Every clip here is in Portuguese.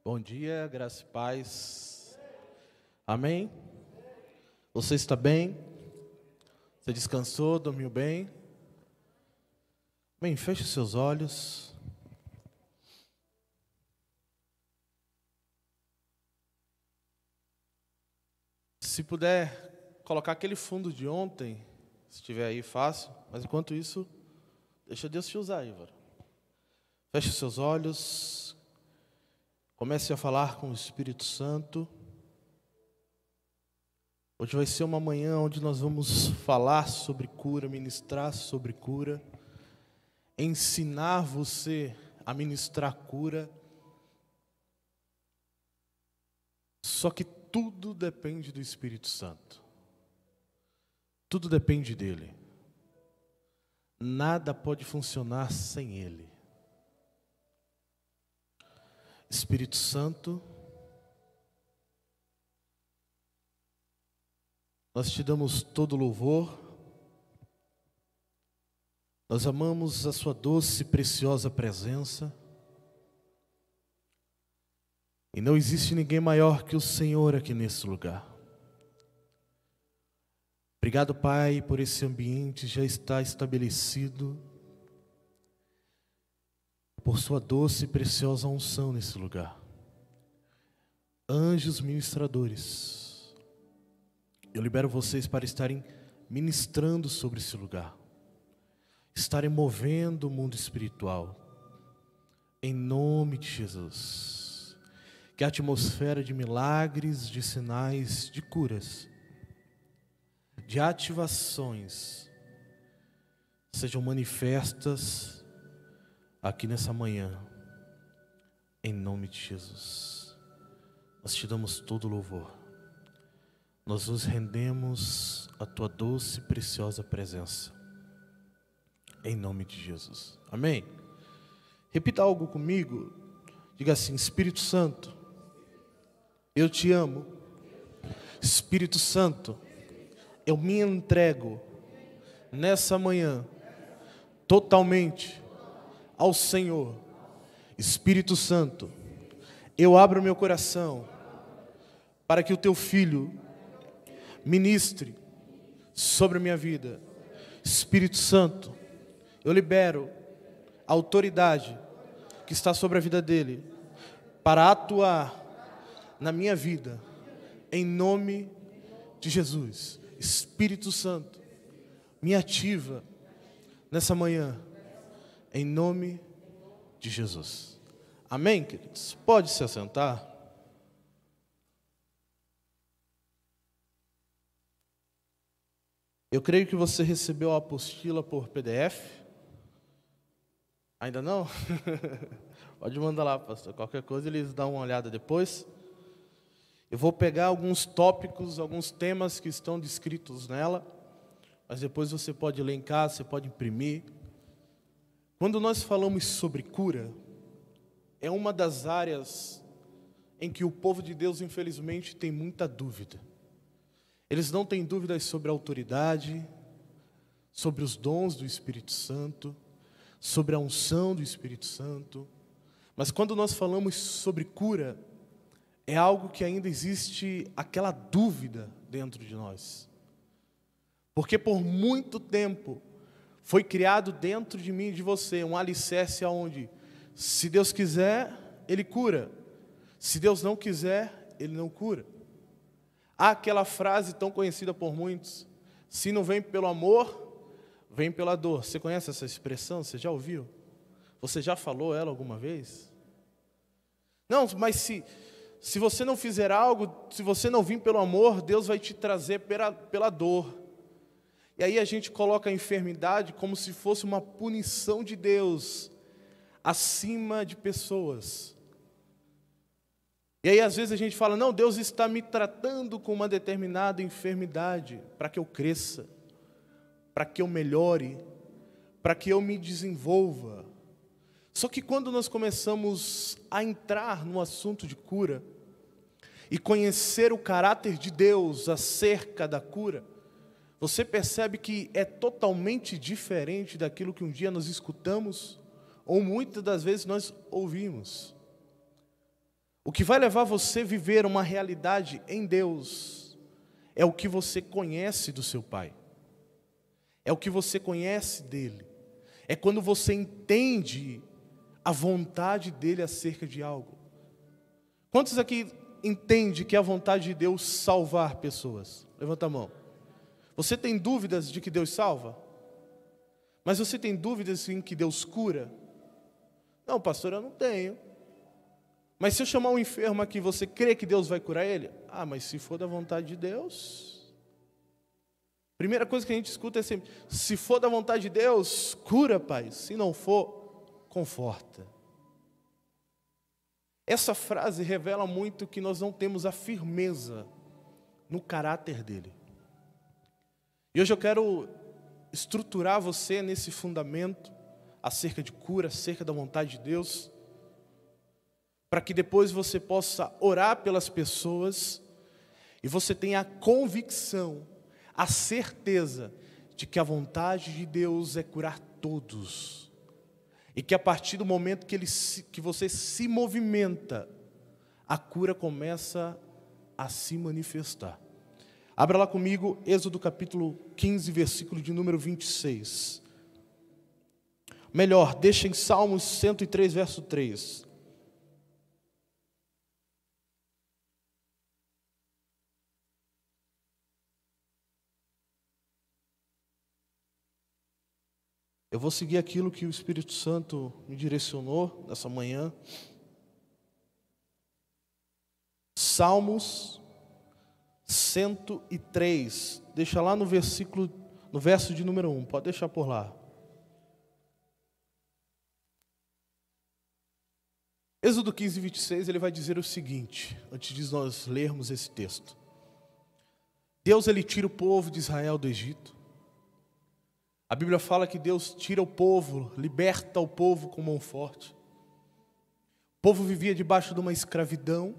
Bom dia, graça e paz. Amém? Você está bem? Você descansou, dormiu bem? Bem, feche seus olhos. Se puder colocar aquele fundo de ontem, se estiver aí fácil, mas enquanto isso, deixa Deus te usar, Ívar. Feche seus olhos. Comece a falar com o Espírito Santo. Hoje vai ser uma manhã onde nós vamos falar sobre cura, ministrar sobre cura, ensinar você a ministrar cura. Só que tudo depende do Espírito Santo. Tudo depende dele. Nada pode funcionar sem ele. Espírito Santo, nós te damos todo louvor, nós amamos a sua doce e preciosa presença, e não existe ninguém maior que o Senhor aqui nesse lugar. Obrigado, Pai, por esse ambiente já está estabelecido, por sua doce e preciosa unção nesse lugar. Anjos ministradores, eu libero vocês para estarem ministrando sobre esse lugar, estarem movendo o mundo espiritual, em nome de Jesus. Que a atmosfera de milagres, de sinais, de curas, de ativações sejam manifestas aqui nessa manhã, em nome de Jesus. Nós te damos todo louvor. Nós nos rendemos à tua doce e preciosa presença, em nome de Jesus. Amém? Repita algo comigo. Diga assim: Espírito Santo, eu te amo. Espírito Santo, eu me entrego nessa manhã totalmente ao Senhor. Espírito Santo, eu abro meu coração para que o teu Filho ministre sobre a minha vida. Espírito Santo, eu libero a autoridade que está sobre a vida dele para atuar na minha vida, em nome de Jesus. Espírito Santo, me ativa nessa manhã, em nome de Jesus. Amém, queridos? Pode se assentar. Eu creio que você recebeu a apostila por PDF. Ainda não? Pode mandar lá, pastor. Qualquer coisa eles dão uma olhada depois. Eu vou pegar alguns tópicos, alguns temas que estão descritos nela, mas depois você pode ler em casa, você pode imprimir. Quando nós falamos sobre cura, é uma das áreas em que o povo de Deus, infelizmente, tem muita dúvida. Eles não têm dúvidas sobre a autoridade, sobre os dons do Espírito Santo, sobre a unção do Espírito Santo. Mas quando nós falamos sobre cura, é algo que ainda existe aquela dúvida dentro de nós. Porque por muito tempo foi criado dentro de mim e de você um alicerce aonde, se Deus quiser, Ele cura. Se Deus não quiser, Ele não cura. Há aquela frase tão conhecida por muitos: se não vem pelo amor, vem pela dor. Você conhece essa expressão? Você já ouviu? Você já falou ela alguma vez? Não, mas se você não fizer algo, se você não vir pelo amor, Deus vai te trazer pela dor. E aí a gente coloca a enfermidade como se fosse uma punição de Deus acima de pessoas. E aí às vezes a gente fala: não, Deus está me tratando com uma determinada enfermidade para que eu cresça, para que eu melhore, para que eu me desenvolva. Só que quando nós começamos a entrar no assunto de cura e conhecer o caráter de Deus acerca da cura, você percebe que é totalmente diferente daquilo que um dia nós escutamos ou muitas das vezes nós ouvimos. O que vai levar você a viver uma realidade em Deus é o que você conhece do seu Pai. É o que você conhece dele. É quando você entende a vontade dele acerca de algo. Quantos aqui entendem que é a vontade de Deus salvar pessoas? Levanta a mão. Você tem dúvidas de que Deus salva? Mas você tem dúvidas em que Deus cura? Não, pastor, eu não tenho. Mas se eu chamar um enfermo aqui, você crê que Deus vai curar ele? Ah, mas se for da vontade de Deus. Primeira coisa que a gente escuta é sempre: se for da vontade de Deus, cura, Pai. Se não for, conforta. Essa frase revela muito que nós não temos a firmeza no caráter dele. E hoje eu quero estruturar você nesse fundamento acerca de cura, acerca da vontade de Deus, para que depois você possa orar pelas pessoas e você tenha a convicção, a certeza de que a vontade de Deus é curar todos. E que a partir do momento que você se movimenta, a cura começa a se manifestar. Abra lá comigo, Êxodo capítulo 15, versículo de número 26. Melhor, deixa em Salmos 103, verso 3. Eu vou seguir aquilo que o Espírito Santo me direcionou nessa manhã. Salmos 103. Deixa lá no verso de número 1. Pode deixar por lá. Êxodo 15, 26, ele vai dizer o seguinte, antes de nós lermos esse texto. Deus, ele tira o povo de Israel do Egito. A Bíblia fala que Deus tira o povo, liberta o povo com mão forte. O povo vivia debaixo de uma escravidão,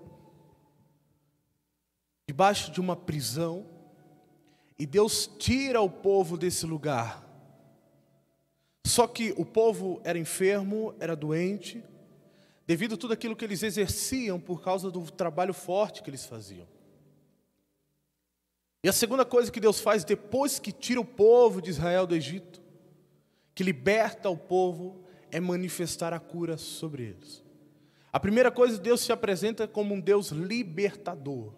debaixo de uma prisão, e Deus tira o povo desse lugar. Só que o povo era enfermo, era doente, devido a tudo aquilo que eles exerciam por causa do trabalho forte que eles faziam. E a segunda coisa que Deus faz depois que tira o povo de Israel do Egito, que liberta o povo, é manifestar a cura sobre eles. A primeira coisa, Deus se apresenta como um Deus libertador.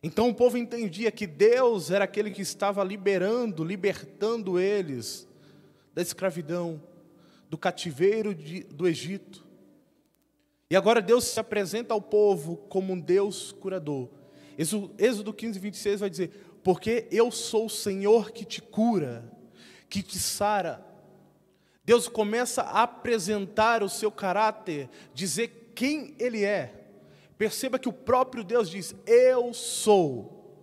Então o povo entendia que Deus era aquele que estava libertando eles da escravidão, do cativeiro do Egito. E agora Deus se apresenta ao povo como um Deus curador. Êxodo 15, 26 vai dizer: porque eu sou o Senhor que te cura, que te sara. Deus começa a apresentar o seu caráter, dizer quem Ele é. Perceba que o próprio Deus diz: eu sou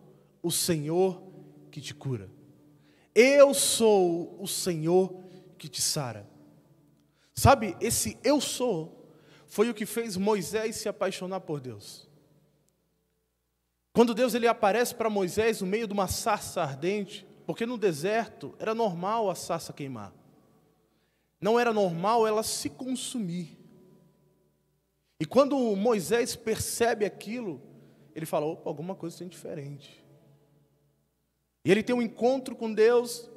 o Senhor que te cura. Eu sou o Senhor que te sara. Sabe, esse eu sou foi o que fez Moisés se apaixonar por Deus. Quando Deus ele aparece para Moisés no meio de uma sarça ardente, porque no deserto era normal a sarça queimar. Não era normal ela se consumir. E quando Moisés percebe aquilo, ele fala: opa, alguma coisa tem diferente. E ele tem um encontro com Deus,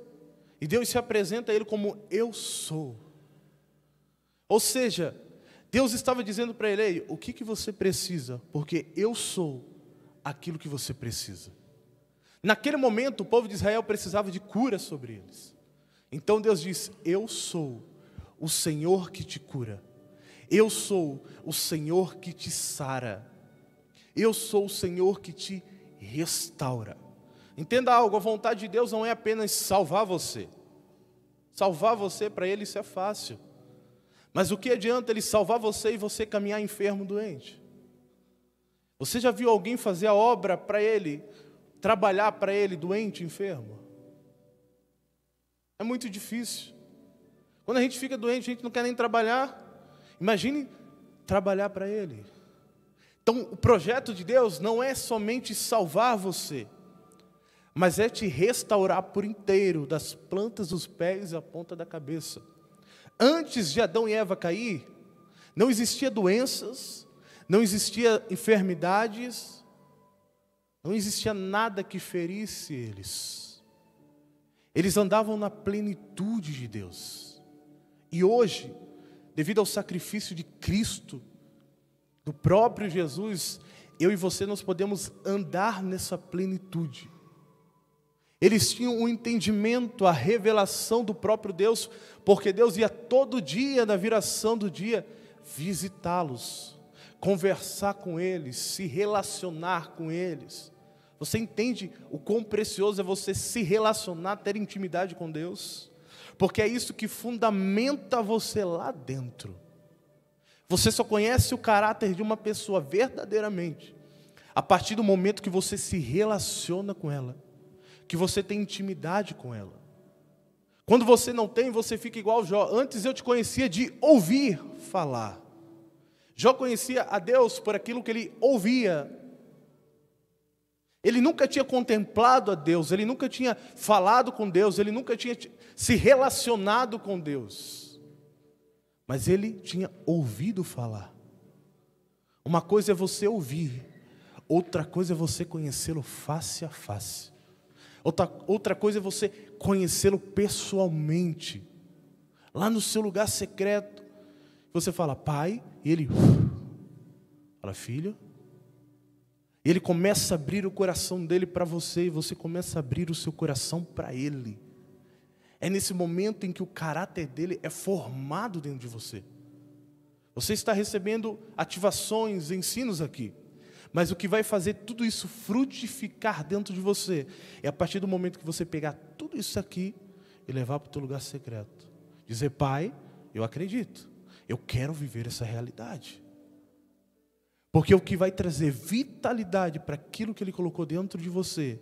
e Deus se apresenta a ele como eu sou. Ou seja, Deus estava dizendo para ele: ei, o que você precisa? Porque eu sou aquilo que você precisa. Naquele momento o povo de Israel precisava de cura sobre eles. Então Deus diz: eu sou o Senhor que te cura. Eu sou o Senhor que te sara. Eu sou o Senhor que te restaura. Entenda algo, a vontade de Deus não é apenas salvar você. Salvar você, para Ele isso é fácil. Mas o que adianta Ele salvar você e você caminhar enfermo, doente? Você já viu alguém fazer a obra para Ele, trabalhar para Ele, doente, enfermo? É muito difícil. Quando a gente fica doente, a gente não quer nem trabalhar. Imagine trabalhar para Ele. Então, o projeto de Deus não é somente salvar você, mas é te restaurar por inteiro, das plantas dos pés à ponta da cabeça. Antes de Adão e Eva cair, não existia doenças, Não existia enfermidades, não existia nada que ferisse eles. Eles andavam na plenitude de Deus. E hoje, devido ao sacrifício de Cristo, do próprio Jesus, eu e você nós podemos andar nessa plenitude. Eles tinham um entendimento, a revelação do próprio Deus, porque Deus ia todo dia, na viração do dia, visitá-los, conversar com eles, se relacionar com eles. Você entende o quão precioso é você se relacionar, ter intimidade com Deus? Porque é isso que fundamenta você lá dentro. Você só conhece o caráter de uma pessoa verdadeiramente a partir do momento que você se relaciona com ela, que você tem intimidade com ela. Quando você não tem, você fica igual Jó. Antes eu te conhecia de ouvir falar. Jó conhecia a Deus por aquilo que ele ouvia. Ele nunca tinha contemplado a Deus, ele nunca tinha falado com Deus, ele nunca tinha se relacionado com Deus. Mas ele tinha ouvido falar. Uma coisa é você ouvir, outra coisa é você conhecê-lo face a face. Outra coisa é você conhecê-lo pessoalmente. Lá no seu lugar secreto, você fala, pai, e ele fala, filho. E ele começa a abrir o coração dele para você, e você começa a abrir o seu coração para ele. É nesse momento em que o caráter dele é formado dentro de você. Você está recebendo ativações, ensinos aqui. Mas o que vai fazer tudo isso frutificar dentro de você é a partir do momento que você pegar tudo isso aqui e levar para o teu lugar secreto. Dizer, pai, eu acredito, eu quero viver essa realidade. Porque o que vai trazer vitalidade para aquilo que ele colocou dentro de você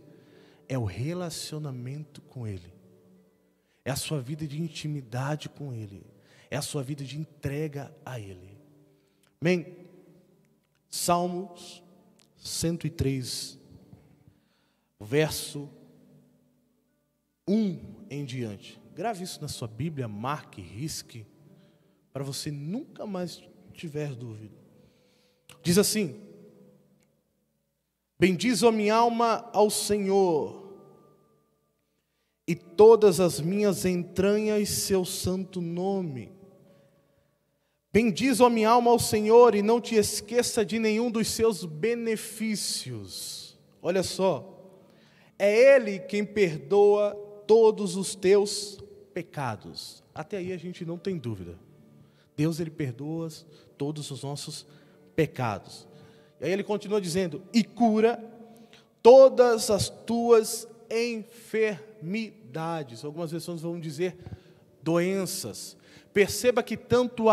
é o relacionamento com ele. É a sua vida de intimidade com ele. É a sua vida de entrega a ele. Amém? Salmos 103, verso 1 em diante. Grave isso na sua Bíblia, marque, risque, para você nunca mais tiver dúvida. Diz assim: bendize a minha alma ao Senhor, e todas as minhas entranhas seu santo nome. Bendize a minha alma ao Senhor e não te esqueça de nenhum dos seus benefícios. Olha só, é Ele quem perdoa todos os teus pecados. Até aí a gente não tem dúvida. Deus, Ele perdoa todos os nossos pecados. E aí Ele continua dizendo, e cura todas as tuas enfermidades. Algumas versões vão dizer doenças. Perceba que tanto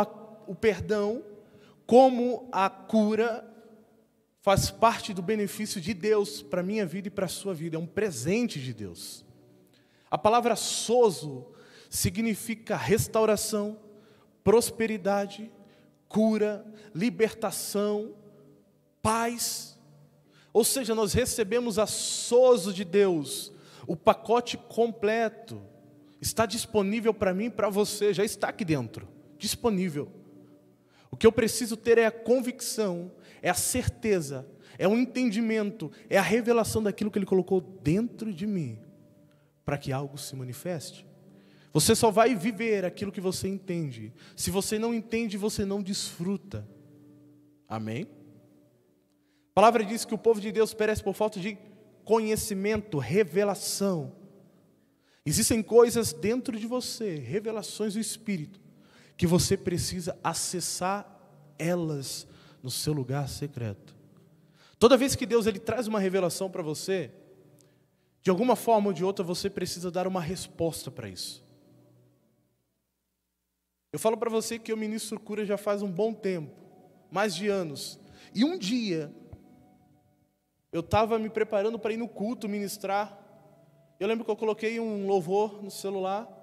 o perdão como a cura faz parte do benefício de Deus para a minha vida e para a sua vida. É um presente de Deus. A palavra sozo significa restauração, prosperidade, cura, libertação, paz. Ou seja, nós recebemos a sozo de Deus, o pacote completo. Está disponível para mim e para você, já está aqui dentro, disponível. O que eu preciso ter é a convicção, é a certeza, é o entendimento, é a revelação daquilo que Ele colocou dentro de mim, para que algo se manifeste. Você só vai viver aquilo que você entende. Se você não entende, você não desfruta. Amém? A palavra diz que o povo de Deus perece por falta de conhecimento, revelação. Existem coisas dentro de você, revelações do Espírito, que você precisa acessar elas no seu lugar secreto. Toda vez que Deus ele traz uma revelação para você, de alguma forma ou de outra você precisa dar uma resposta para isso. Eu falo para você que eu ministro cura já faz um bom tempo, mais de anos. E um dia, eu estava me preparando para ir no culto ministrar. Eu lembro que eu coloquei um louvor no celular.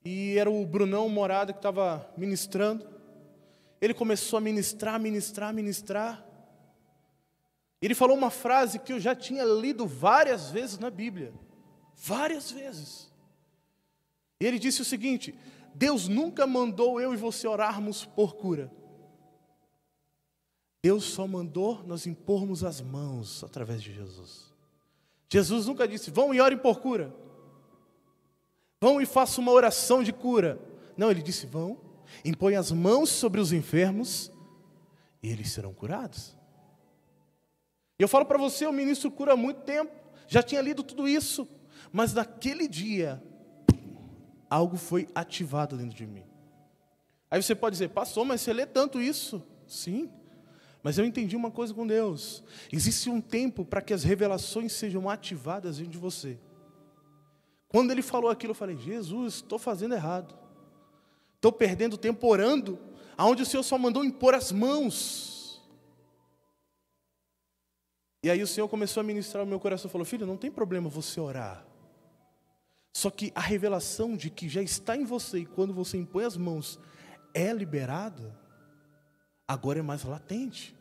E era o Brunão Morada que estava ministrando. Ele começou a ministrar. Ele falou uma frase que eu já tinha lido várias vezes na Bíblia. Várias vezes. E ele disse o seguinte: Deus nunca mandou eu e você orarmos por cura. Deus só mandou nós impormos as mãos através de Jesus. Jesus nunca disse, vão e orem por cura. Vão e façam uma oração de cura. Não, ele disse, vão, impõe as mãos sobre os enfermos e eles serão curados. E eu falo para você, eu ministro cura há muito tempo, já tinha lido tudo isso, mas naquele dia, algo foi ativado dentro de mim. Aí você pode dizer, pastor, mas você lê tanto isso? Sim, mas eu entendi uma coisa com Deus. Existe um tempo para que as revelações sejam ativadas dentro de você. Quando ele falou aquilo, eu falei, Jesus, estou fazendo errado. Estou perdendo tempo orando, aonde o Senhor só mandou impor as mãos. E aí o Senhor começou a ministrar o meu coração, falou, filho, não tem problema você orar. Só que a revelação de que já está em você, e quando você impõe as mãos, é liberada, agora é mais latente.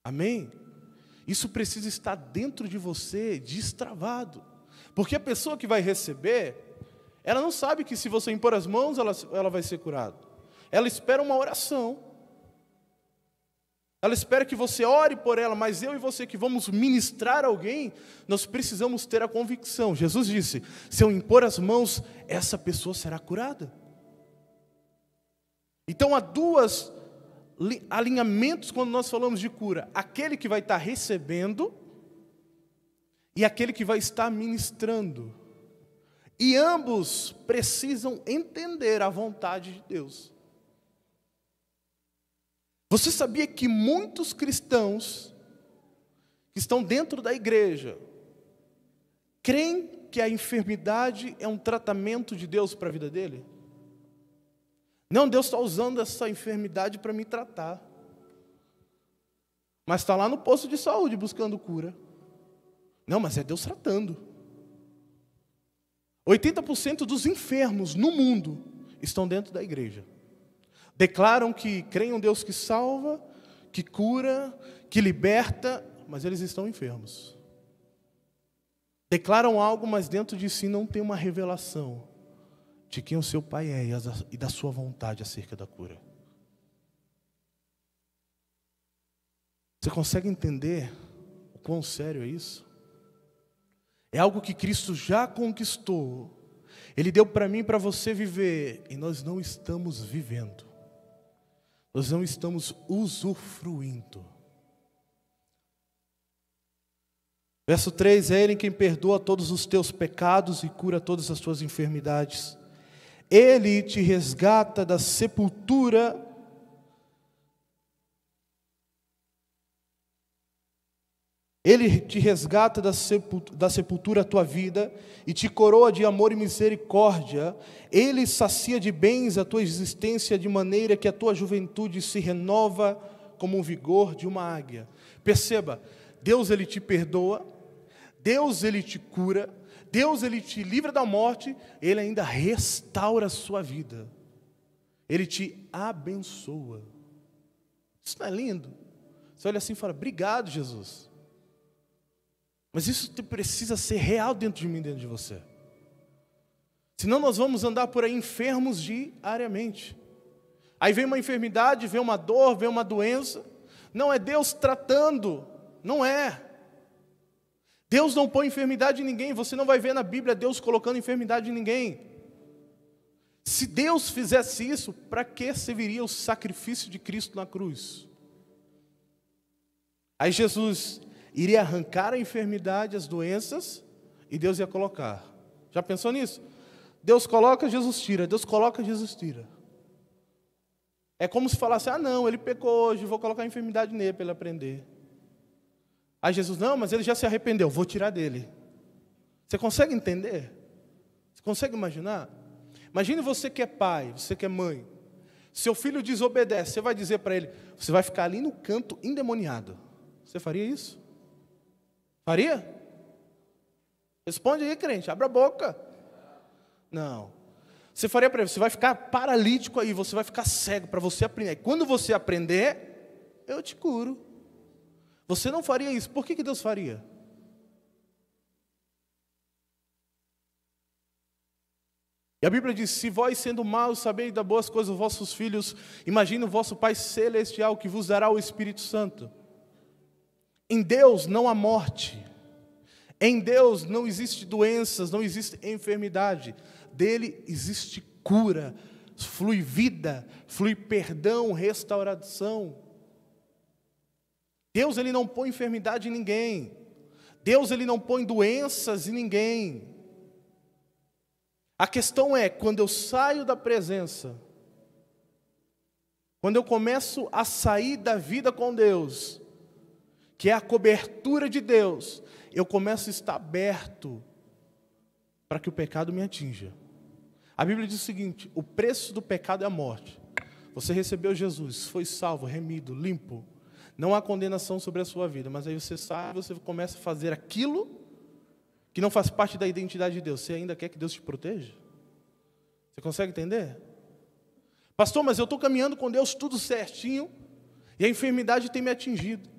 Amém? Isso precisa estar dentro de você, destravado. Porque a pessoa que vai receber, ela não sabe que se você impor as mãos, ela vai ser curada. Ela espera uma oração. Ela espera que você ore por ela, mas eu e você que vamos ministrar alguém, nós precisamos ter a convicção. Jesus disse, se eu impor as mãos, essa pessoa será curada. Então há dois alinhamentos quando nós falamos de cura. Aquele que vai estar recebendo e aquele que vai estar ministrando. E ambos precisam entender a vontade de Deus. Você sabia que muitos cristãos que estão dentro da igreja creem que a enfermidade é um tratamento de Deus para a vida dele? Não, Deus está usando essa enfermidade para me tratar. Mas está lá no posto de saúde buscando cura. Não, mas é Deus tratando. 80% dos enfermos no mundo estão dentro da igreja. Declaram que creem em um Deus que salva, que cura, que liberta, mas eles estão enfermos. Declaram algo, mas dentro de si não tem uma revelação de quem o seu Pai é e da sua vontade acerca da cura. Você consegue entender o quão sério é isso? É algo que Cristo já conquistou. Ele deu para mim e para você viver, e nós não estamos vivendo. Nós não estamos usufruindo. Verso 3, é Ele quem perdoa todos os teus pecados e cura todas as tuas enfermidades. Ele te resgata da sepultura. Ele te resgata da sepultura a tua vida e te coroa de amor e misericórdia. Ele sacia de bens a tua existência de maneira que a tua juventude se renova como o vigor de uma águia. Perceba, Deus ele te perdoa, Deus ele te cura, Deus ele te livra da morte, Ele ainda restaura a sua vida. Ele te abençoa. Isso não é lindo? Você olha assim e fala, obrigado, Jesus. Mas isso precisa ser real dentro de mim, dentro de você. Senão nós vamos andar por aí enfermos diariamente. Aí vem uma enfermidade, vem uma dor, vem uma doença. Não é Deus tratando, não é. Deus não põe enfermidade em ninguém. Você não vai ver na Bíblia Deus colocando enfermidade em ninguém. Se Deus fizesse isso, para que serviria o sacrifício de Cristo na cruz? Aí Jesus iria arrancar a enfermidade, as doenças, e Deus ia colocar. Já pensou nisso? Deus coloca, Jesus tira. Deus coloca, Jesus tira. É como se falasse, não, ele pecou hoje, vou colocar a enfermidade nele para ele aprender. Aí Jesus, não, mas ele já se arrependeu, vou tirar dele. Você consegue entender? Você consegue imaginar? Imagine você que é pai, você que é mãe. Seu filho desobedece, você vai dizer para ele, você vai ficar ali no canto endemoniado. Você faria isso? Faria? Responde aí, crente, abre a boca. Não. Você faria para ele, você vai ficar paralítico aí, você vai ficar cego para você aprender. Quando você aprender, eu te curo. Você não faria isso. Por que Deus faria? E a Bíblia diz, se vós sendo maus sabeis dar boas coisas aos vossos filhos, imagine o vosso Pai Celestial que vos dará o Espírito Santo. Em Deus não há morte. Em Deus não existe doenças, não existe enfermidade. Dele existe cura, flui vida, flui perdão, restauração. Deus, Ele não põe enfermidade em ninguém. Deus, Ele não põe doenças em ninguém. A questão é, quando eu saio da presença, quando eu começo a sair da vida com Deus, que é a cobertura de Deus, eu começo a estar aberto para que o pecado me atinja. A Bíblia diz o seguinte, o preço do pecado é a morte. Você recebeu Jesus, foi salvo, remido, limpo. Não há condenação sobre a sua vida, mas aí você sai, você começa a fazer aquilo que não faz parte da identidade de Deus. Você ainda quer que Deus te proteja? Você consegue entender? Pastor, mas eu estou caminhando com Deus tudo certinho, e a enfermidade tem me atingido,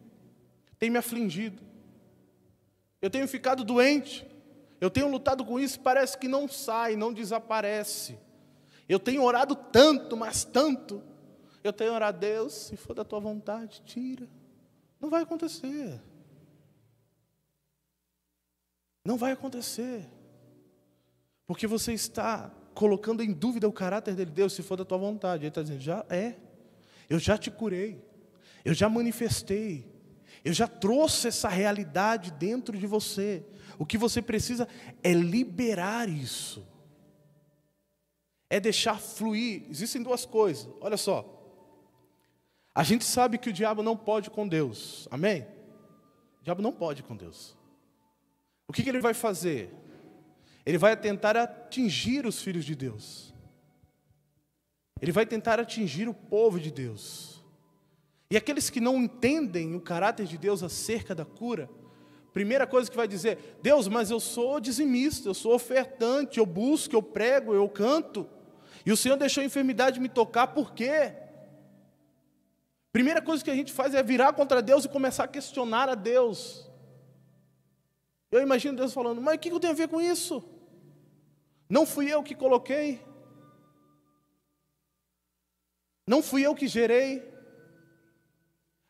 tem me afligido. Eu tenho ficado doente, eu tenho lutado com isso, parece que não sai, não desaparece. Eu tenho orado tanto, mas tanto. Eu tenho orado, Deus, se for da tua vontade, tira. Não vai acontecer. Não vai acontecer. Porque você está colocando em dúvida o caráter dele. Deus, se for da tua vontade. Ele está dizendo, já é. Eu já te curei. Eu já manifestei. Eu já trouxe essa realidade dentro de você. O que você precisa é liberar isso. É deixar fluir. Existem duas coisas. Olha só. A gente sabe que o diabo não pode com Deus. Amém? O diabo não pode com Deus. O que ele vai fazer? Ele vai tentar atingir os filhos de Deus. Ele vai tentar atingir o povo de Deus. E aqueles que não entendem o caráter de Deus acerca da cura, primeira coisa que vai dizer, Deus, mas eu sou dizimista, eu sou ofertante, eu busco, eu prego, eu canto. E o Senhor deixou a enfermidade me tocar, por quê? Primeira coisa que a gente faz é virar contra Deus e começar a questionar a Deus. Eu imagino Deus falando, mas o que eu tenho a ver com isso? Não fui eu que coloquei. Não fui eu que gerei.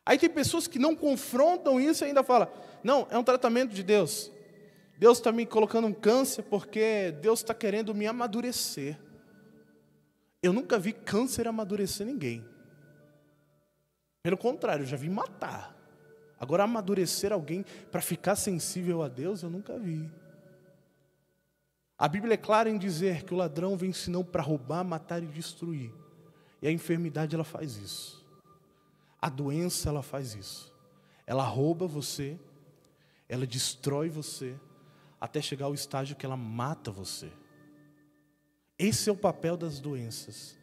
Aí tem pessoas que não confrontam isso e ainda falam, não, é um tratamento de Deus. Deus está me colocando um câncer porque Deus está querendo me amadurecer. Eu nunca vi câncer amadurecer ninguém. Pelo contrário, eu já vi matar. Agora, amadurecer alguém para ficar sensível a Deus, eu nunca vi. A Bíblia é clara em dizer que o ladrão vem senão para roubar, matar e destruir. E a enfermidade, ela faz isso. A doença, ela faz isso. Ela rouba você, ela destrói você, até chegar ao estágio que ela mata você. Esse é o papel das doenças.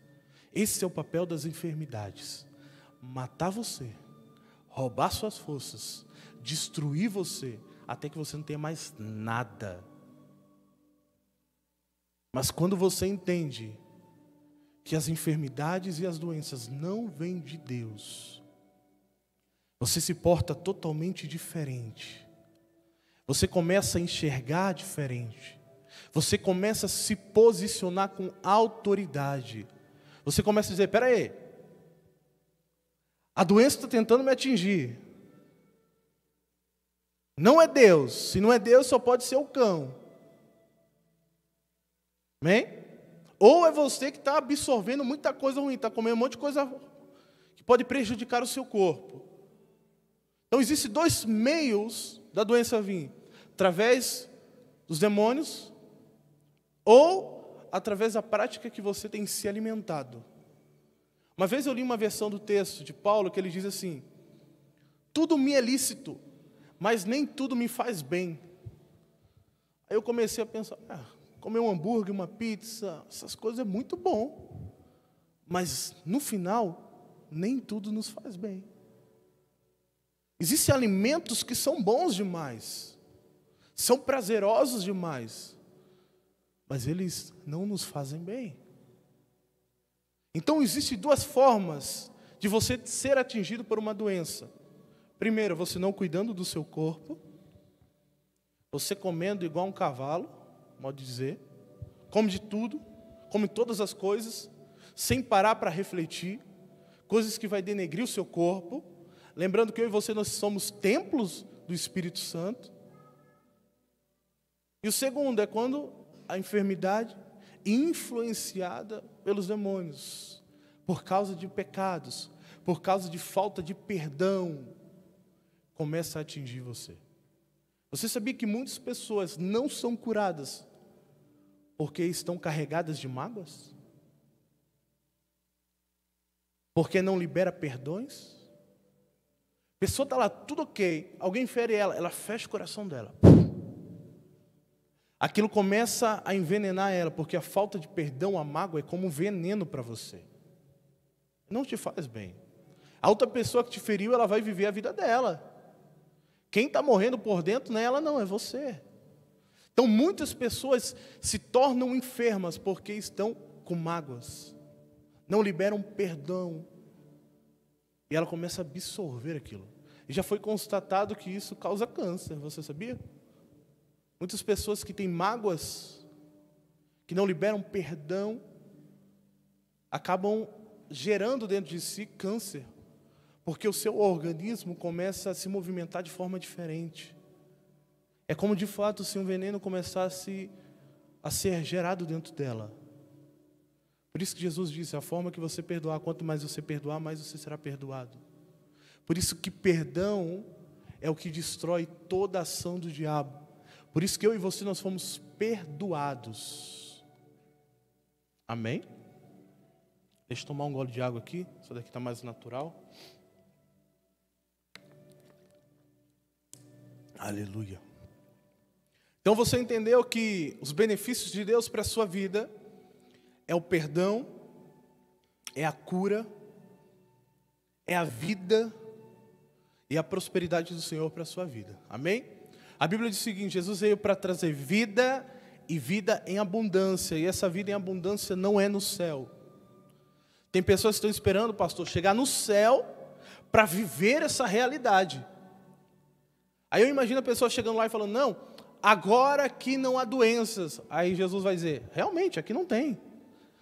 Esse é o papel das enfermidades. Matar você, roubar suas forças, destruir você, até que você não tenha mais nada. Mas quando você entende que as enfermidades e as doenças não vêm de Deus, você se porta totalmente diferente. Você começa a enxergar diferente. Você começa a se posicionar com autoridade. Você começa a dizer, espera aí, a doença está tentando me atingir. Não é Deus. Se não é Deus, só pode ser o cão. Amém? Ou é você que está absorvendo muita coisa ruim, está comendo um monte de coisa que pode prejudicar o seu corpo. Então, existem dois meios da doença vir. Através dos demônios ou através da prática que você tem se alimentado. Uma vez eu li uma versão do texto de Paulo que ele diz assim, tudo me é lícito, mas nem tudo me faz bem. Aí eu comecei a pensar, comer um hambúrguer, uma pizza, essas coisas é muito bom, mas no final, nem tudo nos faz bem. Existem alimentos que são bons demais, são prazerosos demais, mas eles não nos fazem bem. Então, existem duas formas de você ser atingido por uma doença. Primeiro, você não cuidando do seu corpo, você comendo igual um cavalo, modo de dizer, come de tudo, como em todas as coisas, sem parar para refletir, coisas que vai denegrir o seu corpo, lembrando que eu e você, nós somos templos do Espírito Santo. E o segundo é quando a enfermidade, influenciada pelos demônios, por causa de pecados, por causa de falta de perdão, começa a atingir você. Você sabia que muitas pessoas não são curadas porque estão carregadas de mágoas? Porque não libera perdões? A pessoa está lá, tudo ok, alguém fere ela, ela fecha o coração dela. Aquilo começa a envenenar ela, porque a falta de perdão, a mágoa é como um veneno para você. Não te faz bem. A outra pessoa que te feriu, ela vai viver a vida dela. Quem está morrendo por dentro não é ela não, é você. Então muitas pessoas se tornam enfermas porque estão com mágoas. Não liberam perdão. E ela começa a absorver aquilo. E já foi constatado que isso causa câncer, você sabia? Muitas pessoas que têm mágoas, que não liberam perdão, acabam gerando dentro de si câncer, porque o seu organismo começa a se movimentar de forma diferente. É como de fato se um veneno começasse a ser gerado dentro dela. Por isso que Jesus disse, a forma que você perdoar, quanto mais você perdoar, mais você será perdoado. Por isso que perdão é o que destrói toda a ação do diabo. Por isso que eu e você, nós fomos perdoados. Amém? Deixa eu tomar um gole de água aqui, isso daqui está mais natural. Aleluia. Então você entendeu que os benefícios de Deus para a sua vida é o perdão, é a cura, é a vida e a prosperidade do Senhor para a sua vida. Amém? A Bíblia diz o seguinte, Jesus veio para trazer vida e vida em abundância. E essa vida em abundância não é no céu. Tem pessoas que estão esperando, pastor, chegar no céu para viver essa realidade. Aí eu imagino a pessoa chegando lá e falando, não, agora aqui não há doenças. Aí Jesus vai dizer, realmente, aqui não tem.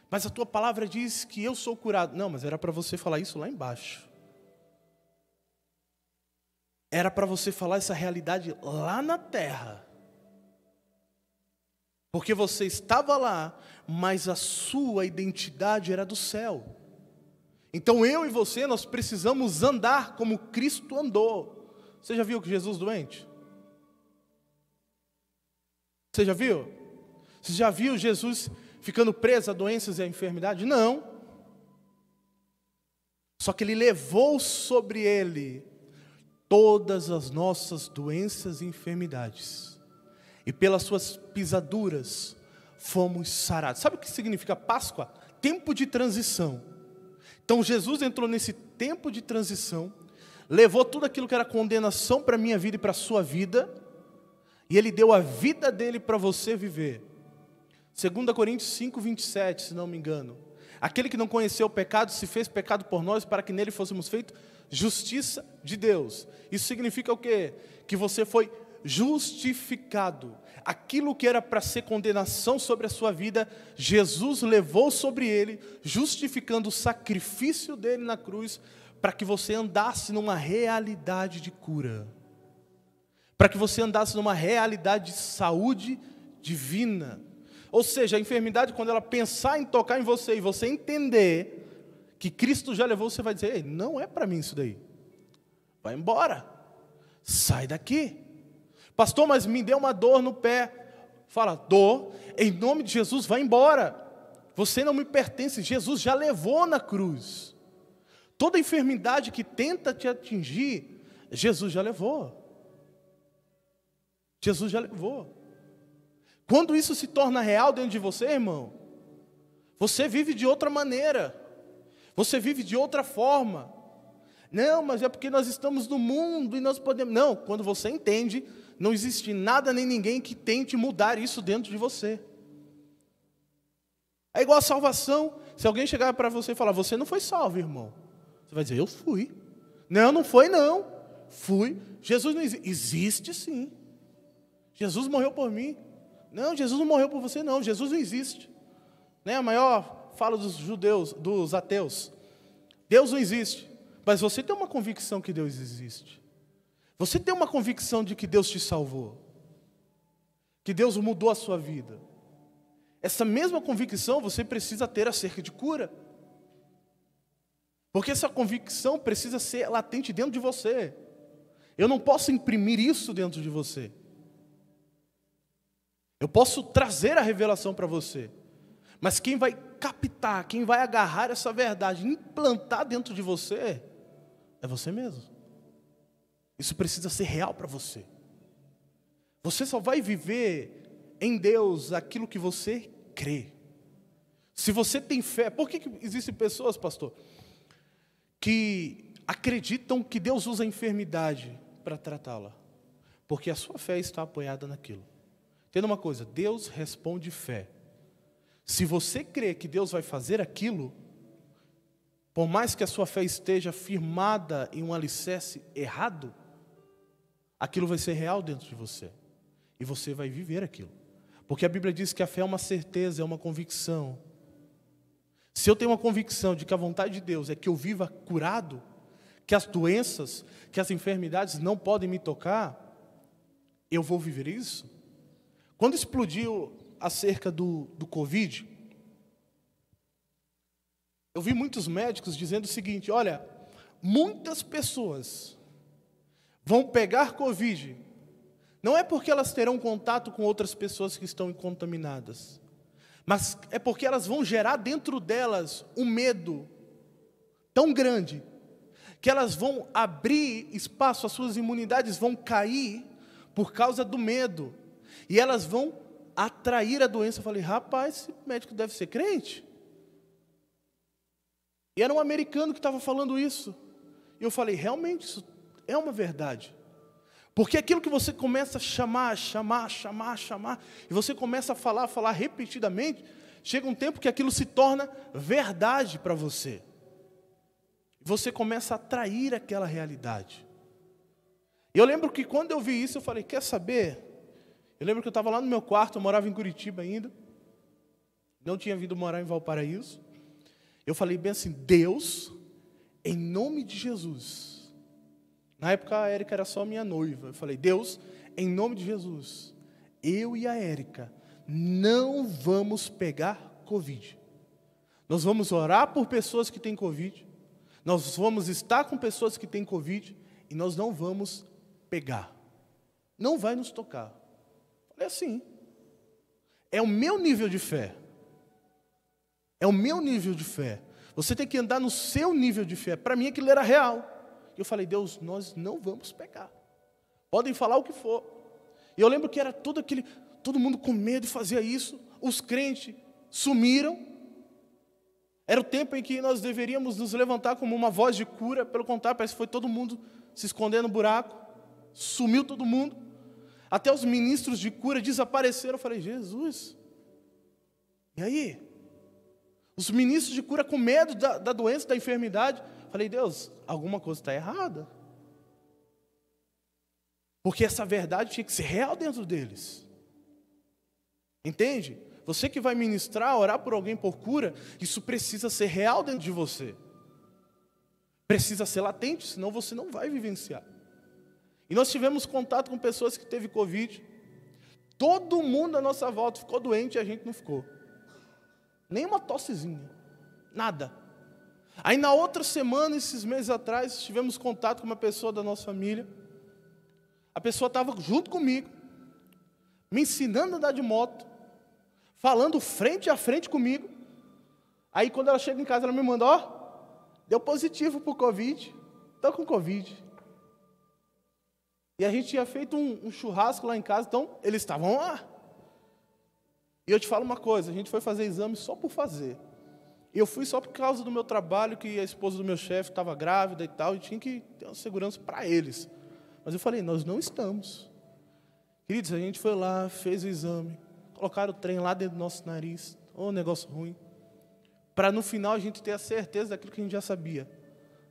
Mas a tua palavra diz que eu sou curado. Não, mas era para você falar isso lá embaixo. Era para você falar essa realidade lá na terra. Porque você estava lá, mas a sua identidade era do céu. Então eu e você, nós precisamos andar como Cristo andou. Você já viu que Jesus doente? Você já viu? Você já viu Jesus ficando preso a doenças e a enfermidade? Não. Só que Ele levou sobre Ele todas as nossas doenças e enfermidades. E pelas suas pisaduras fomos sarados. Sabe o que significa Páscoa? Tempo de transição. Então Jesus entrou nesse tempo de transição, levou tudo aquilo que era condenação para a minha vida e para a sua vida, e Ele deu a vida dele para você viver. 2 Coríntios 5, 27, se não me engano. Aquele que não conheceu o pecado, se fez pecado por nós, para que nele fôssemos feitos justiça de Deus. Isso significa o quê? Que você foi justificado. Aquilo que era para ser condenação sobre a sua vida, Jesus levou sobre ele, justificando o sacrifício dele na cruz, para que você andasse numa realidade de cura. Para que você andasse numa realidade de saúde divina. Ou seja, a enfermidade, quando ela pensar em tocar em você e você entender que Cristo já levou, você vai dizer, ei, não é para mim isso daí. Vai embora. Sai daqui. Pastor, mas me deu uma dor no pé. Fala, dor, em nome de Jesus, vai embora. Você não me pertence, Jesus já levou na cruz. Toda enfermidade que tenta te atingir, Jesus já levou. Jesus já levou. Quando isso se torna real dentro de você, irmão, você vive de outra maneira. Você vive de outra forma. Não, mas é porque nós estamos no mundo e nós podemos... Não, quando você entende, não existe nada nem ninguém que tente mudar isso dentro de você. É igual a salvação. Se alguém chegar para você e falar, você não foi salvo, irmão. Você vai dizer, eu fui. Não, não foi não. Fui. Jesus não existe. Existe sim. Jesus morreu por mim. Não, Jesus não morreu por você não. Jesus não existe. Né? A maior fala dos judeus, dos ateus. Deus não existe. Mas você tem uma convicção que Deus existe. Você tem uma convicção de que Deus te salvou. Que Deus mudou a sua vida. Essa mesma convicção você precisa ter acerca de cura. Porque essa convicção precisa ser latente dentro de você. Eu não posso imprimir isso dentro de você. Eu posso trazer a revelação para você. Mas quem vai captar, quem vai agarrar essa verdade, implantar dentro de você, é você mesmo. Isso precisa ser real para você. Você só vai viver em Deus aquilo que você crê. Se você tem fé, por que existem pessoas, pastor, que acreditam que Deus usa a enfermidade para tratá-la? Porque a sua fé está apoiada naquilo. Entenda uma coisa, Deus responde fé. Se você crê que Deus vai fazer aquilo, por mais que a sua fé esteja firmada em um alicerce errado, aquilo vai ser real dentro de você. E você vai viver aquilo. Porque a Bíblia diz que a fé é uma certeza, é uma convicção. Se eu tenho uma convicção de que a vontade de Deus é que eu viva curado, que as doenças, que as enfermidades não podem me tocar, eu vou viver isso? Quando explodiu acerca do Covid, eu vi muitos médicos dizendo o seguinte: olha, muitas pessoas vão pegar Covid, não é porque elas terão contato com outras pessoas que estão contaminadas, mas é porque elas vão gerar dentro delas um medo tão grande, que elas vão abrir espaço, as suas imunidades vão cair por causa do medo, e elas vão atrair a doença. Eu falei, rapaz, esse médico deve ser crente. E era um americano que estava falando isso. E eu falei, realmente, isso é uma verdade. Porque aquilo que você começa a chamar, e você começa a falar repetidamente, chega um tempo que aquilo se torna verdade para você. Você começa a atrair aquela realidade. E eu lembro que quando eu vi isso, eu falei, quer saber? Eu lembro que eu estava lá no meu quarto, eu morava em Curitiba ainda. Não tinha vindo morar em Valparaíso. Eu falei bem assim, Deus, em nome de Jesus. Na época a Érica era só minha noiva. Eu falei, Deus, em nome de Jesus, eu e a Érica não vamos pegar Covid. Nós vamos orar por pessoas que têm Covid. Nós vamos estar com pessoas que têm Covid. E nós não vamos pegar. Não vai nos tocar. É assim. É o meu nível de fé. É o meu nível de fé. Você tem que andar no seu nível de fé. Para mim aquilo era real. Eu falei, Deus, nós não vamos pegar. Podem falar o que for. E eu lembro que era todo mundo com medo de fazer isso. Os crentes sumiram. Era o tempo em que nós deveríamos nos levantar como uma voz de cura. Pelo contrário, parece que foi todo mundo se esconder no buraco. Sumiu todo mundo. Até os ministros de cura desapareceram. Eu falei, Jesus, e aí? Os ministros de cura com medo da doença, da enfermidade. Eu falei, Deus, alguma coisa está errada. Porque essa verdade tinha que ser real dentro deles. Entende? Você que vai ministrar, orar por alguém por cura, isso precisa ser real dentro de você. Precisa ser latente, senão você não vai vivenciar. E nós tivemos contato com pessoas que teve Covid. Todo mundo à nossa volta ficou doente e a gente não ficou. Nem uma tossezinha. Nada. Aí na outra semana, esses meses atrás, tivemos contato com uma pessoa da nossa família. A pessoa estava junto comigo, me ensinando a andar de moto, falando frente a frente comigo. Aí quando ela chega em casa, ela me manda, deu positivo para o Covid. Estou com Covid. E a gente tinha feito um churrasco lá em casa, então eles estavam lá. E eu te falo uma coisa, a gente foi fazer exame só por fazer. E eu fui só por causa do meu trabalho, que a esposa do meu chefe estava grávida e tal, e tinha que ter uma segurança para eles. Mas eu falei, nós não estamos. Queridos, a gente foi lá, fez o exame, colocaram o trem lá dentro do nosso nariz, negócio ruim, para no final a gente ter a certeza daquilo que a gente já sabia.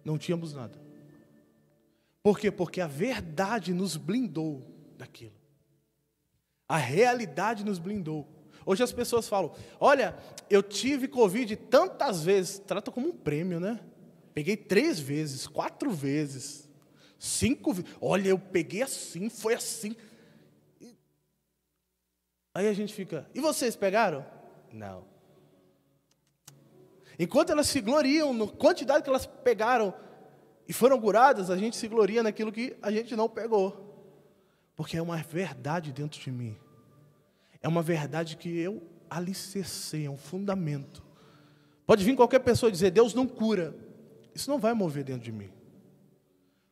Não tínhamos nada. Por quê? Porque a verdade nos blindou daquilo. A realidade nos blindou. Hoje as pessoas falam, olha, eu tive Covid tantas vezes, trata como um prêmio, né? Peguei 3 vezes, 4 vezes, 5 vezes, olha, eu peguei assim, foi assim. Aí a gente fica, e vocês pegaram? Não. Enquanto elas se gloriam na quantidade que elas pegaram e foram curadas, a gente se gloria naquilo que a gente não pegou. Porque é uma verdade dentro de mim. É uma verdade que eu alicercei, é um fundamento. Pode vir qualquer pessoa dizer, Deus não cura. Isso não vai mover dentro de mim.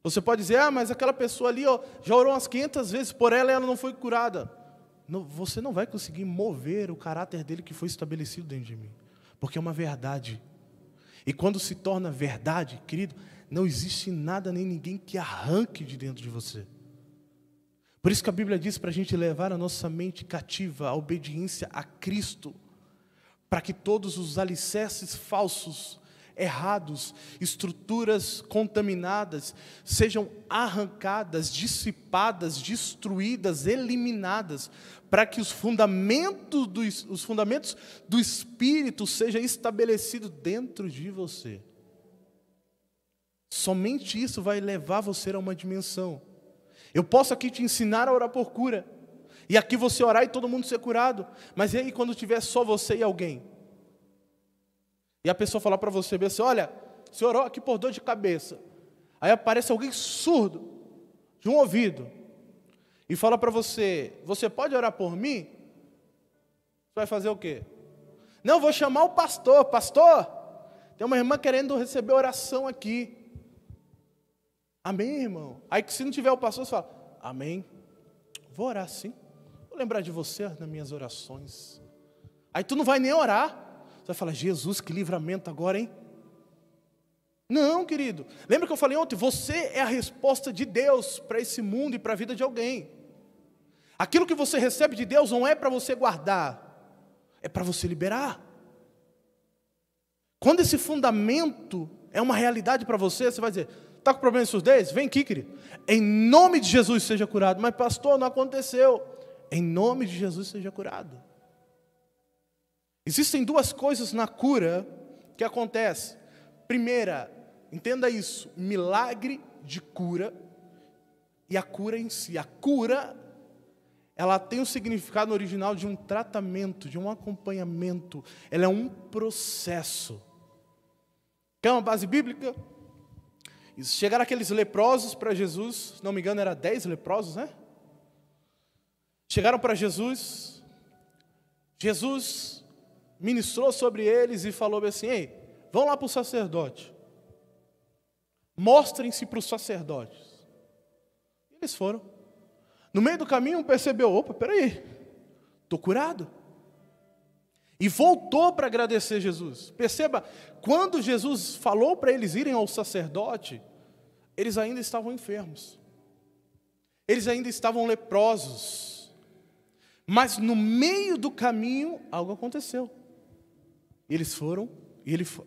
Você pode dizer, mas aquela pessoa ali já orou umas 500 vezes por ela e ela não foi curada. Não, você não vai conseguir mover o caráter dele que foi estabelecido dentro de mim. Porque é uma verdade. E quando se torna verdade, querido, não existe nada nem ninguém que arranque de dentro de você. Por isso que a Bíblia diz para a gente levar a nossa mente cativa à obediência a Cristo, para que todos os alicerces falsos, errados, estruturas contaminadas, sejam arrancadas, dissipadas, destruídas, eliminadas, para que os fundamentos do Espírito sejam estabelecidos dentro de você. Somente isso vai levar você a uma dimensão. Eu posso aqui te ensinar a orar por cura, e aqui você orar e todo mundo ser curado, mas e aí quando tiver só você e alguém? E a pessoa falar para você assim, olha, você orou aqui por dor de cabeça, aí aparece alguém surdo, de um ouvido, e fala para você, você pode orar por mim? Você vai fazer o quê? Não, vou chamar o pastor, tem uma irmã querendo receber oração aqui. Amém, irmão? Aí se não tiver o pastor, você fala, amém, vou orar sim, vou lembrar de você nas minhas orações. Aí tu não vai nem orar, você vai falar, Jesus, que livramento agora, hein? Não, querido, lembra que eu falei ontem, você é a resposta de Deus para esse mundo e para a vida de alguém. Aquilo que você recebe de Deus não é para você guardar, é para você liberar. Quando esse fundamento é uma realidade para você, você vai dizer, está com problema de surdez? Vem aqui, querido. Em nome de Jesus seja curado. Mas pastor, não aconteceu. Em nome de Jesus seja curado. Existem 2 coisas na cura que acontecem. Primeira, entenda isso, milagre de cura e a cura em si. A cura, ela tem o significado original de um tratamento, de um acompanhamento. Ela é um processo. Quer uma base bíblica? Chegaram aqueles leprosos para Jesus, se não me engano era 10 leprosos, né? Chegaram para Jesus, Jesus ministrou sobre eles e falou assim, ei, vão lá para o sacerdote, mostrem-se para os sacerdotes. E eles foram. No meio do caminho um percebeu, opa, peraí, estou curado. E voltou para agradecer Jesus. Perceba, quando Jesus falou para eles irem ao sacerdote, eles ainda estavam enfermos. Eles ainda estavam leprosos. Mas no meio do caminho, algo aconteceu. Eles foram,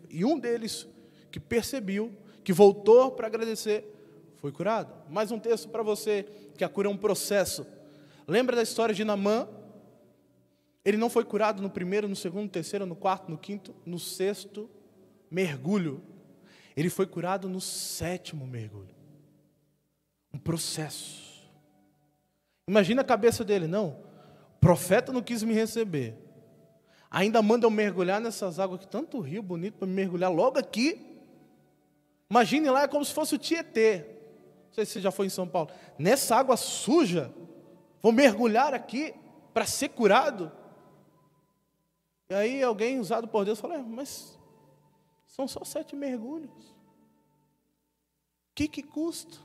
e um deles, que percebeu, que voltou para agradecer, foi curado. Mais um texto para você, que a cura é um processo. Lembra da história de Naamã? Ele não foi curado no primeiro, no segundo, no terceiro, no quarto, no quinto, no 6º mergulho. Ele foi curado no 7º mergulho. Um processo. Imagina a cabeça dele, não, o profeta não quis me receber. Ainda manda eu mergulhar nessas águas, que tanto rio bonito para me mergulhar logo aqui. Imagine lá, é como se fosse o Tietê. Não sei se você já foi em São Paulo. Nessa água suja, vou mergulhar aqui para ser curado. E aí alguém usado por Deus fala, mas são só 7 mergulhos. O que custa?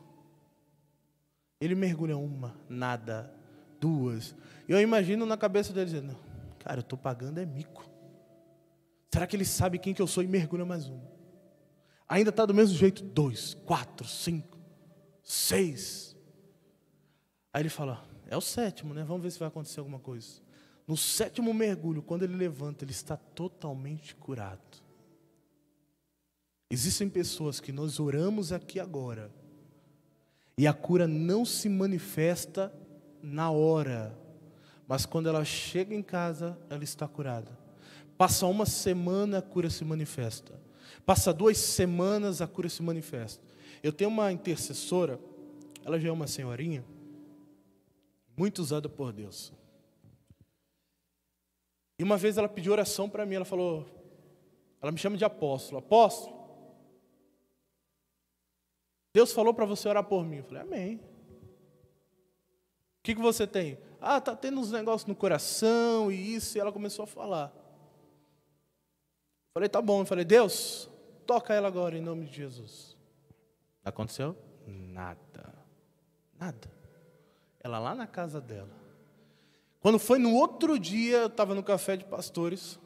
Ele mergulha 1, nada, 2. E eu imagino na cabeça dele dizendo, cara, eu estou pagando é mico. Será que ele sabe quem que eu sou e mergulha mais 1? Ainda está do mesmo jeito, 2, 4, 5, 6. Aí ele fala, é o 7º, né? Vamos ver se vai acontecer alguma coisa. No 7º mergulho, quando ele levanta, ele está totalmente curado. Existem pessoas que nós oramos aqui agora, e a cura não se manifesta na hora, mas quando ela chega em casa, ela está curada. Passa uma semana, a cura se manifesta. Passa 2 semanas, a cura se manifesta. Eu tenho uma intercessora, ela já é uma senhorinha, muito usada por Deus. E uma vez ela pediu oração para mim, ela falou, ela me chama de apóstolo. Apóstolo, Deus falou para você orar por mim. Eu falei, amém. O que você tem? Ah, está tendo uns negócios no coração e isso. E ela começou a falar. Eu falei, tá bom. Eu falei, Deus, toca ela agora em nome de Jesus. Aconteceu? Nada. Nada. Ela lá na casa dela. Quando foi no outro dia, eu estava no café de pastores.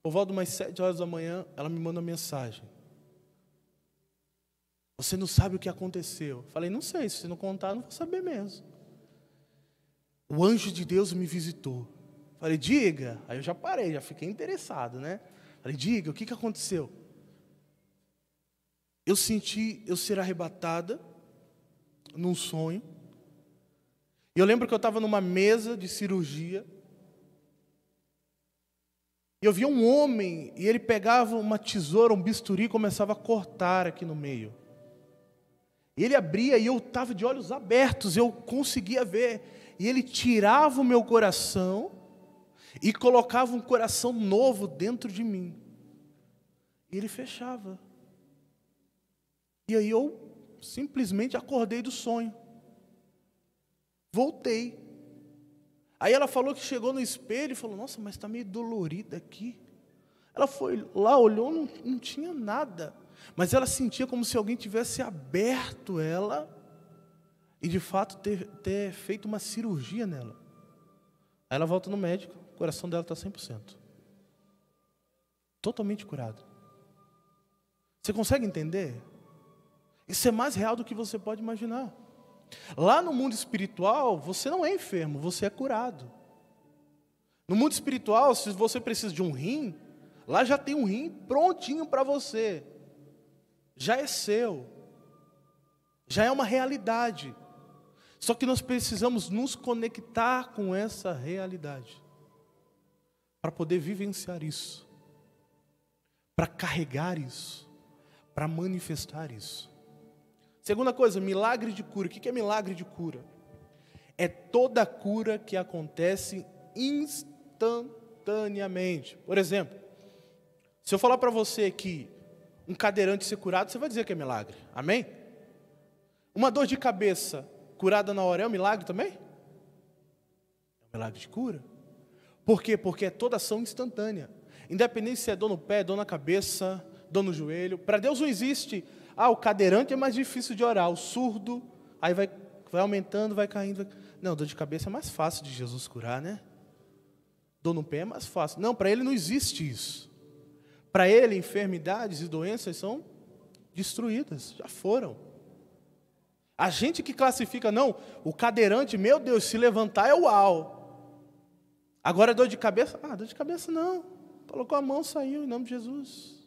Por volta de umas 7 horas da manhã, ela me manda uma mensagem. Você não sabe o que aconteceu. Falei, não sei, se você não contar, não vou saber mesmo. O anjo de Deus me visitou. Falei, diga. Aí eu já parei, já fiquei interessado, né? Falei, diga, o que aconteceu? Eu senti eu ser arrebatada num sonho. E eu lembro que eu estava numa mesa de cirurgia. E eu via um homem, e ele pegava uma tesoura, um bisturi, e começava a cortar aqui no meio. E ele abria, e eu estava de olhos abertos, eu conseguia ver. E ele tirava o meu coração, e colocava um coração novo dentro de mim. E ele fechava. E aí eu simplesmente acordei do sonho. Voltei. Aí ela falou que chegou no espelho e falou, nossa, mas está meio dolorida aqui. Ela foi lá, olhou, não tinha nada. Mas ela sentia como se alguém tivesse aberto ela e de fato ter feito uma cirurgia nela. Aí ela volta no médico, o coração dela está 100%. Totalmente curado. Você consegue entender? Isso é mais real do que você pode imaginar. Lá no mundo espiritual, você não é enfermo, você é curado. No mundo espiritual, se você precisa de um rim, lá já tem um rim prontinho para você. Já é seu. Já é uma realidade. Só que nós precisamos nos conectar com essa realidade para poder vivenciar isso, para carregar isso, para manifestar isso. Segunda coisa, milagre de cura. O que é milagre de cura? É toda cura que acontece instantaneamente. Por exemplo, se eu falar para você que um cadeirante ser curado, você vai dizer que é milagre. Amém? Uma dor de cabeça curada na hora é um milagre também? É um milagre de cura. Por quê? Porque é toda ação instantânea. Independente se é dor no pé, dor na cabeça, dor no joelho. Para Deus não existe... o cadeirante é mais difícil de orar, o surdo, aí vai aumentando, vai caindo. Não, dor de cabeça é mais fácil de Jesus curar, né? Dor no pé é mais fácil. Não, para ele não existe isso. Para ele, enfermidades e doenças são destruídas, já foram. A gente que classifica, não, o cadeirante, meu Deus, se levantar é uau. Agora dor de cabeça, dor de cabeça não. Colocou a mão, saiu, em nome de Jesus.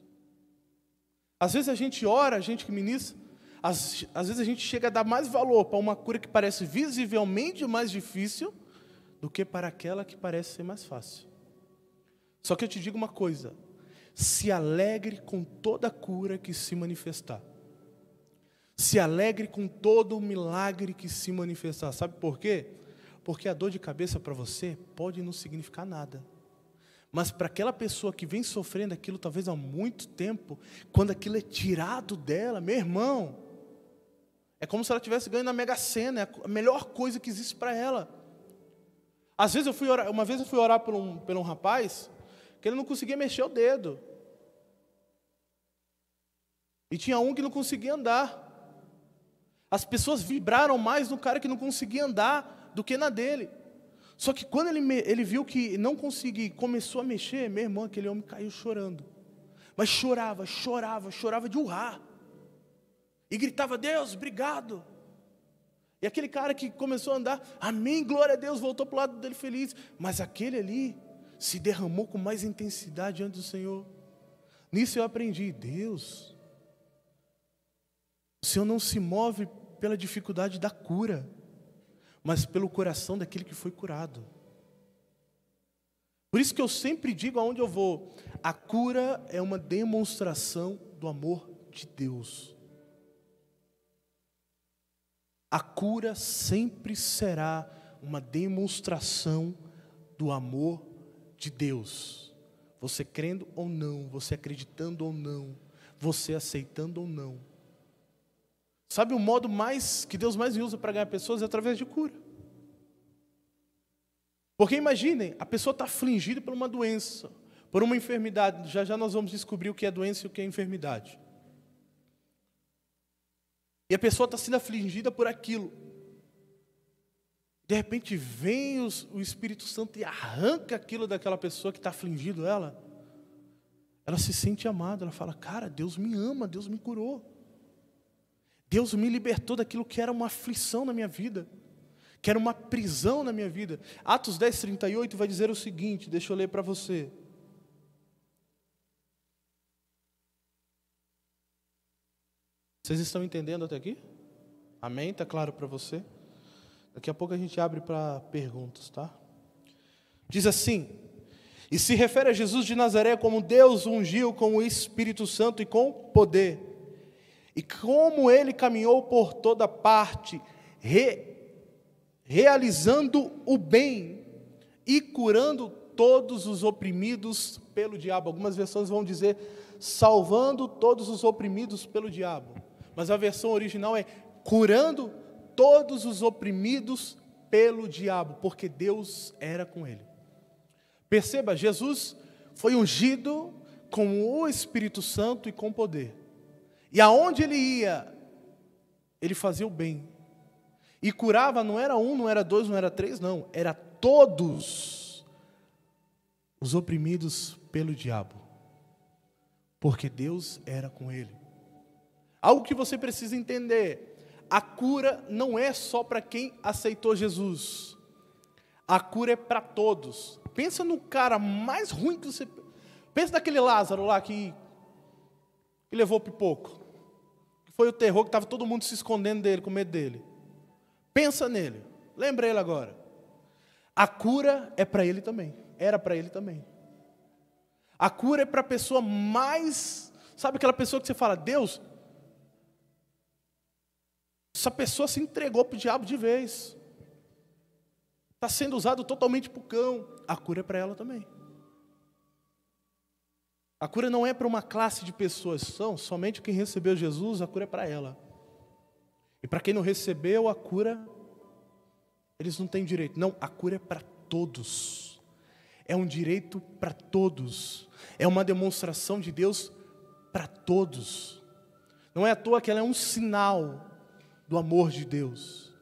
Às vezes a gente ora, a gente que ministra, às vezes a gente chega a dar mais valor para uma cura que parece visivelmente mais difícil do que para aquela que parece ser mais fácil. Só que eu te digo uma coisa, se alegre com toda cura que se manifestar. Se alegre com todo o milagre que se manifestar. Sabe por quê? Porque a dor de cabeça para você pode não significar nada. Mas para aquela pessoa que vem sofrendo aquilo talvez há muito tempo, quando aquilo é tirado dela, meu irmão, é como se ela tivesse ganho na Mega Sena, é a melhor coisa que existe para ela. Às vezes uma vez eu fui orar por um rapaz, que ele não conseguia mexer o dedo. E tinha um que não conseguia andar. As pessoas vibraram mais no cara que não conseguia andar do que na dele. Só que quando ele viu que não conseguia, começou a mexer, meu irmão, aquele homem caiu chorando. Mas chorava de urrar. E gritava, Deus, obrigado. E aquele cara que começou a andar, amém, glória a Deus, voltou para o lado dele feliz. Mas aquele ali se derramou com mais intensidade diante do Senhor. Nisso eu aprendi, Deus, o Senhor não se move pela dificuldade da cura, mas pelo coração daquele que foi curado. Por isso que eu sempre digo aonde eu vou, a cura é uma demonstração do amor de Deus. A cura sempre será uma demonstração do amor de Deus. Você crendo ou não, você acreditando ou não, você aceitando ou não. Sabe o modo que Deus mais usa para ganhar pessoas? É através de cura. Porque imaginem, a pessoa está afligida por uma doença, por uma enfermidade. Já já nós vamos descobrir o que é doença e o que é enfermidade. E a pessoa está sendo afligida por aquilo. De repente vem o Espírito Santo e arranca aquilo daquela pessoa que está afligindo ela. Ela se sente amada, ela fala, cara, Deus me ama, Deus me curou. Deus me libertou daquilo que era uma aflição na minha vida, que era uma prisão na minha vida. Atos 10:38 vai dizer o seguinte, deixa eu ler para você. Vocês estão entendendo até aqui? Amém? Está claro para você? Daqui a pouco a gente abre para perguntas, tá? Diz assim, e se refere a Jesus de Nazaré como Deus o ungiu com o Espírito Santo e com poder, e como ele caminhou por toda parte, realizando o bem e curando todos os oprimidos pelo diabo. Algumas versões vão dizer, salvando todos os oprimidos pelo diabo. Mas a versão original é, curando todos os oprimidos pelo diabo, porque Deus era com ele. Perceba, Jesus foi ungido com o Espírito Santo e com poder. E aonde ele ia, ele fazia o bem. E curava, não era um, não era dois, não era três, não. Era todos os oprimidos pelo diabo. Porque Deus era com ele. Algo que você precisa entender. A cura não é só para quem aceitou Jesus. A cura é para todos. Pensa no cara mais ruim que você... Pensa naquele Lázaro lá que levou pipoco. Que foi o terror, que estava todo mundo se escondendo dele, com medo dele. Pensa nele. Lembra ele agora. A cura é para ele também. Era para ele também. A cura é para a pessoa mais... Sabe aquela pessoa que você fala, Deus... Essa pessoa se entregou para o diabo de vez. Está sendo usado totalmente para o cão. A cura é para ela também. A cura não é para uma classe de pessoas. Somente quem recebeu Jesus, a cura é para ela. E para quem não recebeu a cura, eles não têm direito. Não, a cura é para todos. É um direito para todos. É uma demonstração de Deus para todos. Não é à toa que ela é um sinal do amor de Deus.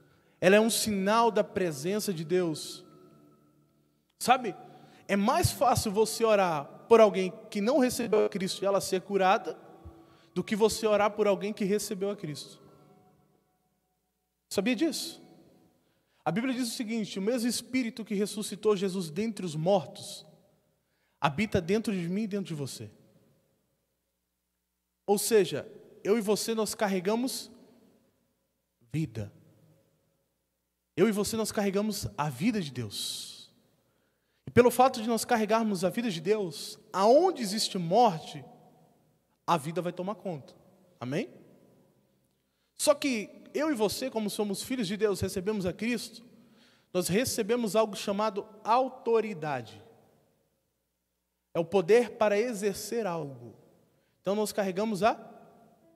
Ela é um sinal da presença de Deus. Sabe, é mais fácil você orar por alguém que não recebeu a Cristo e ela ser curada, do que você orar por alguém que recebeu a Cristo. Sabia disso? A Bíblia diz o seguinte, o mesmo Espírito que ressuscitou Jesus dentre os mortos, habita dentro de mim e dentro de você. Ou seja, eu e você nós carregamos vida. Eu e você nós carregamos a vida de Deus. E pelo fato de nós carregarmos a vida de Deus, aonde existe morte, a vida vai tomar conta. Amém? Só que eu e você, como somos filhos de Deus, recebemos a Cristo, nós recebemos algo chamado autoridade. É o poder para exercer algo. Então nós carregamos a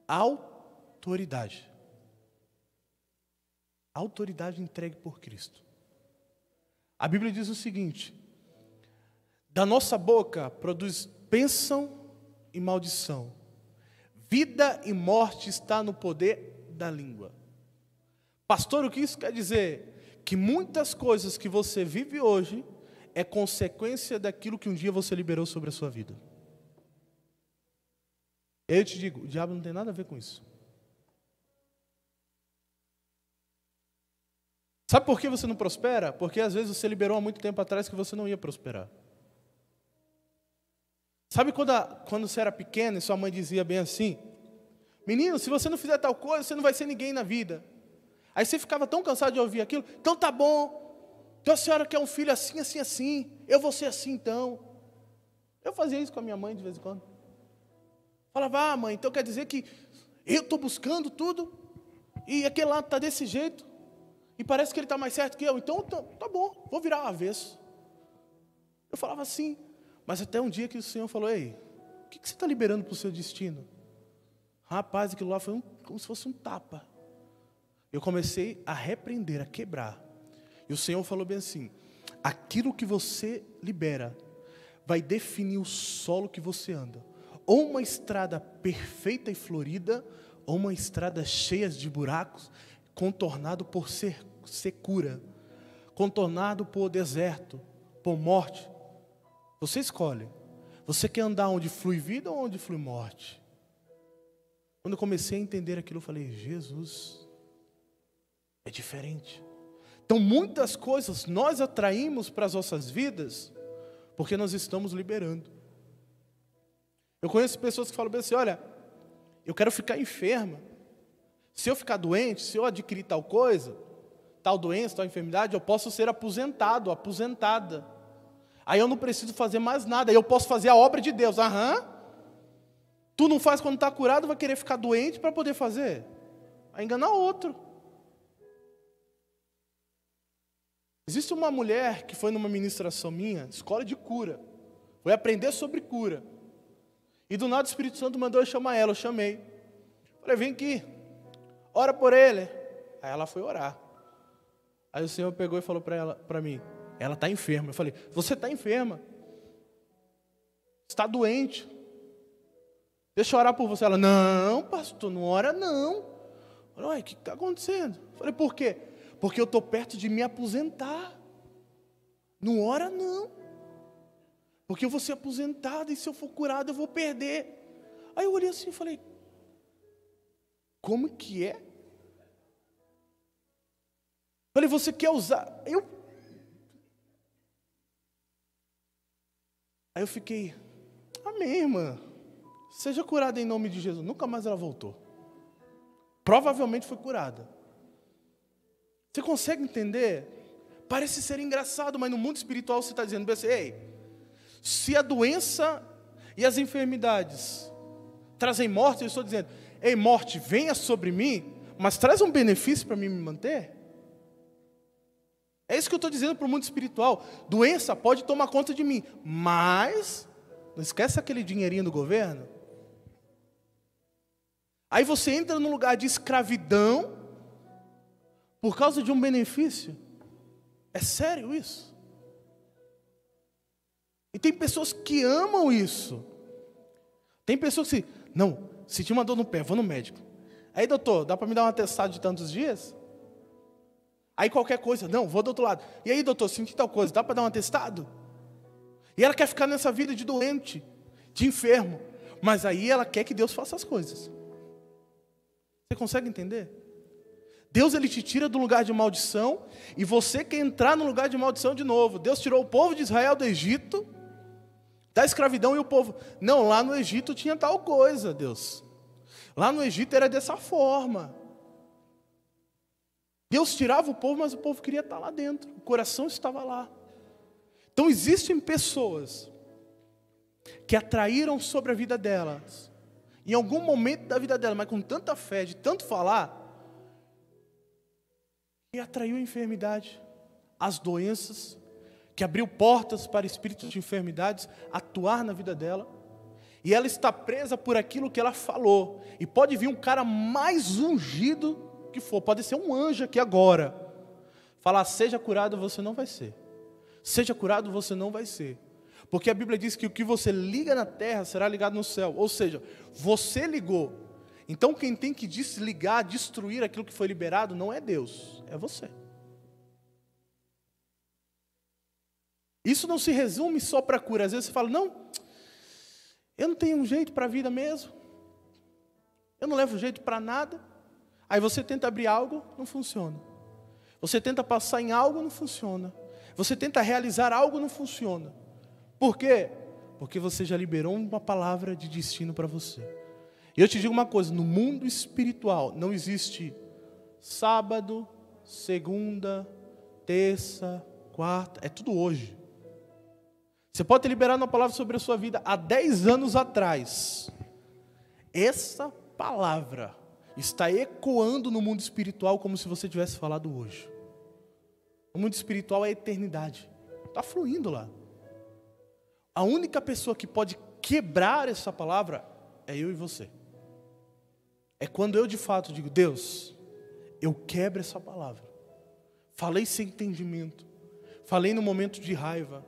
autoridade. Autoridade entregue por Cristo. A Bíblia diz o seguinte, da nossa boca produz bênção e maldição. Vida e morte está no poder da língua. Pastor, o que isso quer dizer? Que muitas coisas que você vive hoje é consequência daquilo que um dia você liberou sobre a sua vida. Eu te digo, o diabo não tem nada a ver com isso. Sabe por que você não prospera? Porque às vezes você liberou há muito tempo atrás que você não ia prosperar. Sabe quando você era pequeno e sua mãe dizia bem assim, menino, se você não fizer tal coisa, você não vai ser ninguém na vida. Aí você ficava tão cansado de ouvir aquilo, então tá bom, Então a senhora quer um filho assim, assim, assim. Eu vou ser assim então. Eu fazia isso com a minha mãe de vez em quando. Falava, mãe, então quer dizer que eu estou buscando tudo e aquele lá está desse jeito e parece que ele está mais certo que eu. Então tá bom, vou virar o avesso. Eu falava assim, mas até um dia que o Senhor falou, ei, o que você está liberando para o seu destino? Rapaz, aquilo lá foi como se fosse um tapa. Eu comecei a repreender, a quebrar. E o Senhor falou bem assim, aquilo que você libera vai definir o solo que você anda. Ou uma estrada perfeita e florida, ou uma estrada cheia de buracos, contornado por secura, contornado por deserto, por morte. Você escolhe. Você quer andar onde flui vida ou onde flui morte? Quando eu comecei a entender aquilo, eu falei, Jesus, é diferente. Então, muitas coisas nós atraímos para as nossas vidas, porque nós estamos liberando. Eu conheço pessoas que falam assim, olha, eu quero ficar enferma. Se eu ficar doente, se eu adquirir tal coisa, tal doença, tal enfermidade, eu posso ser aposentado, aposentada. Aí eu não preciso fazer mais nada, aí eu posso fazer a obra de Deus. Tu não faz quando está curado, vai querer ficar doente para poder fazer? Vai enganar outro. Existe uma mulher que foi numa ministração minha, escola de cura, foi aprender sobre cura. E do nada o Espírito Santo mandou eu chamar ela, eu chamei. Falei, vem aqui, ora por ele. Aí ela foi orar. Aí o Senhor pegou e falou para mim, ela está enferma. Eu falei, você está enferma. Está doente. Deixa eu orar por você. Ela, não, pastor, não ora não. Eu falei, ué, o que está acontecendo? Eu falei, por quê? Porque eu estou perto de me aposentar. Não ora não. Porque eu vou ser aposentado e se eu for curado eu vou perder. Aí eu olhei assim e falei, como que é? Falei, você quer usar? Aí eu fiquei, amém, irmã. Seja curada em nome de Jesus. Nunca mais ela voltou. Provavelmente foi curada. Você consegue entender? Parece ser engraçado, mas no mundo espiritual você está dizendo assim, ei, se a doença e as enfermidades trazem morte, eu estou dizendo, ei, morte, venha sobre mim, mas traz um benefício para mim me manter. É isso que eu estou dizendo para o mundo espiritual. Doença pode tomar conta de mim, mas não esquece aquele dinheirinho do governo. Aí você entra num lugar de escravidão por causa de um benefício. É sério isso? E tem pessoas que amam isso. Tem pessoas que, não, senti uma dor no pé, vou no médico. Aí, doutor, dá para me dar um atestado de tantos dias? Aí qualquer coisa, não, vou do outro lado. E aí, doutor, senti tal coisa, dá para dar um atestado? E ela quer ficar nessa vida de doente, de enfermo. Mas aí ela quer que Deus faça as coisas. Você consegue entender? Deus, ele te tira do lugar de maldição e você quer entrar no lugar de maldição de novo. Deus tirou o povo de Israel do Egito, da escravidão, e o povo, não, lá no Egito tinha tal coisa, Deus. Lá no Egito era dessa forma. Deus tirava o povo, mas o povo queria estar lá dentro. O coração estava lá. Então existem pessoas que atraíram sobre a vida delas, em algum momento da vida dela, mas com tanta fé, de tanto falar, que atraiu a enfermidade, as doenças, que abriu portas para espíritos de enfermidades atuar na vida dela, e ela está presa por aquilo que ela falou, e pode vir um cara mais ungido que for, pode ser um anjo aqui agora, falar, seja curado, você não vai ser, seja curado, você não vai ser, porque a Bíblia diz que o que você liga na terra será ligado no céu, ou seja, você ligou, então quem tem que desligar, destruir aquilo que foi liberado, não é Deus, é você. Isso não se resume só para a cura, às vezes você fala, não, eu não tenho um jeito para a vida mesmo, eu não levo jeito para nada, aí você tenta abrir algo, não funciona, você tenta passar em algo, não funciona, você tenta realizar algo, não funciona, por quê? Porque você já liberou uma palavra de destino para você. E eu te digo uma coisa, no mundo espiritual não existe sábado, segunda, terça, quarta, é tudo hoje. Você pode ter liberado uma palavra sobre a sua vida há 10 anos atrás. Essa palavra está ecoando no mundo espiritual como se você tivesse falado hoje. O mundo espiritual é a eternidade. Está fluindo lá. A única pessoa que pode quebrar essa palavra é eu e você. É quando eu de fato digo, Deus, eu quebro essa palavra. Falei sem entendimento. Falei no momento de raiva.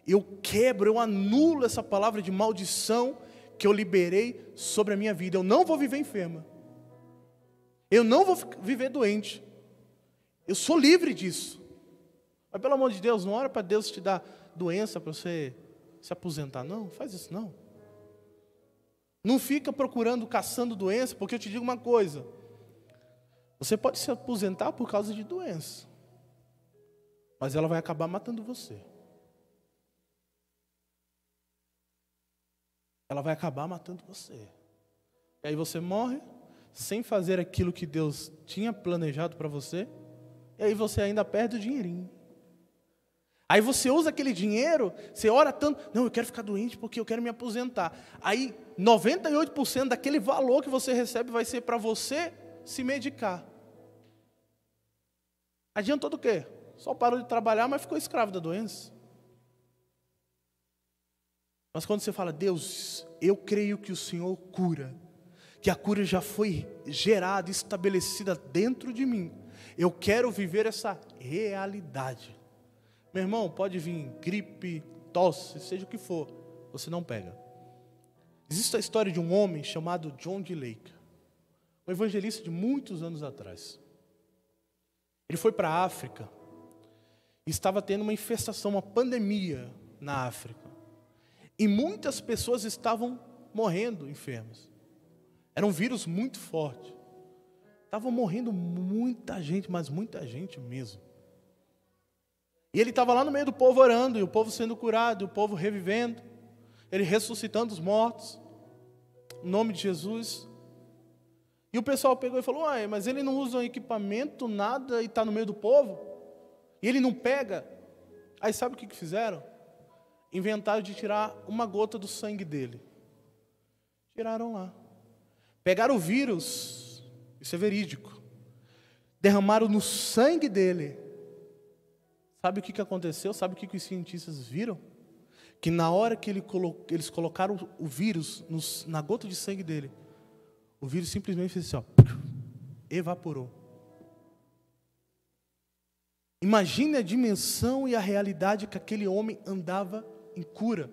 Eu quebro, eu anulo essa palavra de maldição que eu liberei sobre a minha vida. Eu não vou viver enferma. Eu não vou viver doente. Eu sou livre disso. Mas pelo amor de Deus, não ora para Deus te dar doença para você se aposentar. Não, faz isso não. Não fica procurando, caçando doença, porque eu te digo uma coisa. Você pode se aposentar por causa de doença. Mas ela vai acabar matando você. Ela vai acabar matando você. E aí você morre sem fazer aquilo que Deus tinha planejado para você. E aí você ainda perde o dinheirinho. Aí você usa aquele dinheiro, você ora tanto, não, eu quero ficar doente porque eu quero me aposentar. Aí 98% daquele valor que você recebe vai ser para você se medicar. Adiantou do quê? Só parou de trabalhar, mas ficou escravo da doença. Mas quando você fala, Deus, eu creio que o Senhor cura, que a cura já foi gerada, estabelecida dentro de mim. Eu quero viver essa realidade. Meu irmão, pode vir gripe, tosse, seja o que for, você não pega. Existe a história de um homem chamado John D. Lake, um evangelista de muitos anos atrás. Ele foi para a África e estava tendo uma infestação, uma pandemia na África. E muitas pessoas estavam morrendo enfermas. Era um vírus muito forte. Estava morrendo muita gente, mas muita gente mesmo. E ele estava lá no meio do povo orando, e o povo sendo curado, e o povo revivendo. Ele ressuscitando os mortos. Em nome de Jesus. E o pessoal pegou e falou, uai, mas ele não usa um equipamento, nada, e está no meio do povo? E ele não pega? Aí sabe o que fizeram? Inventaram de tirar uma gota do sangue dele. Tiraram lá. Pegaram o vírus, isso é verídico. Derramaram no sangue dele. Sabe o que aconteceu? Sabe o que os cientistas viram? Que na hora que eles colocaram o vírus na gota de sangue dele, o vírus simplesmente fez assim, ó, evaporou. Imagine a dimensão e a realidade que aquele homem andava em cura.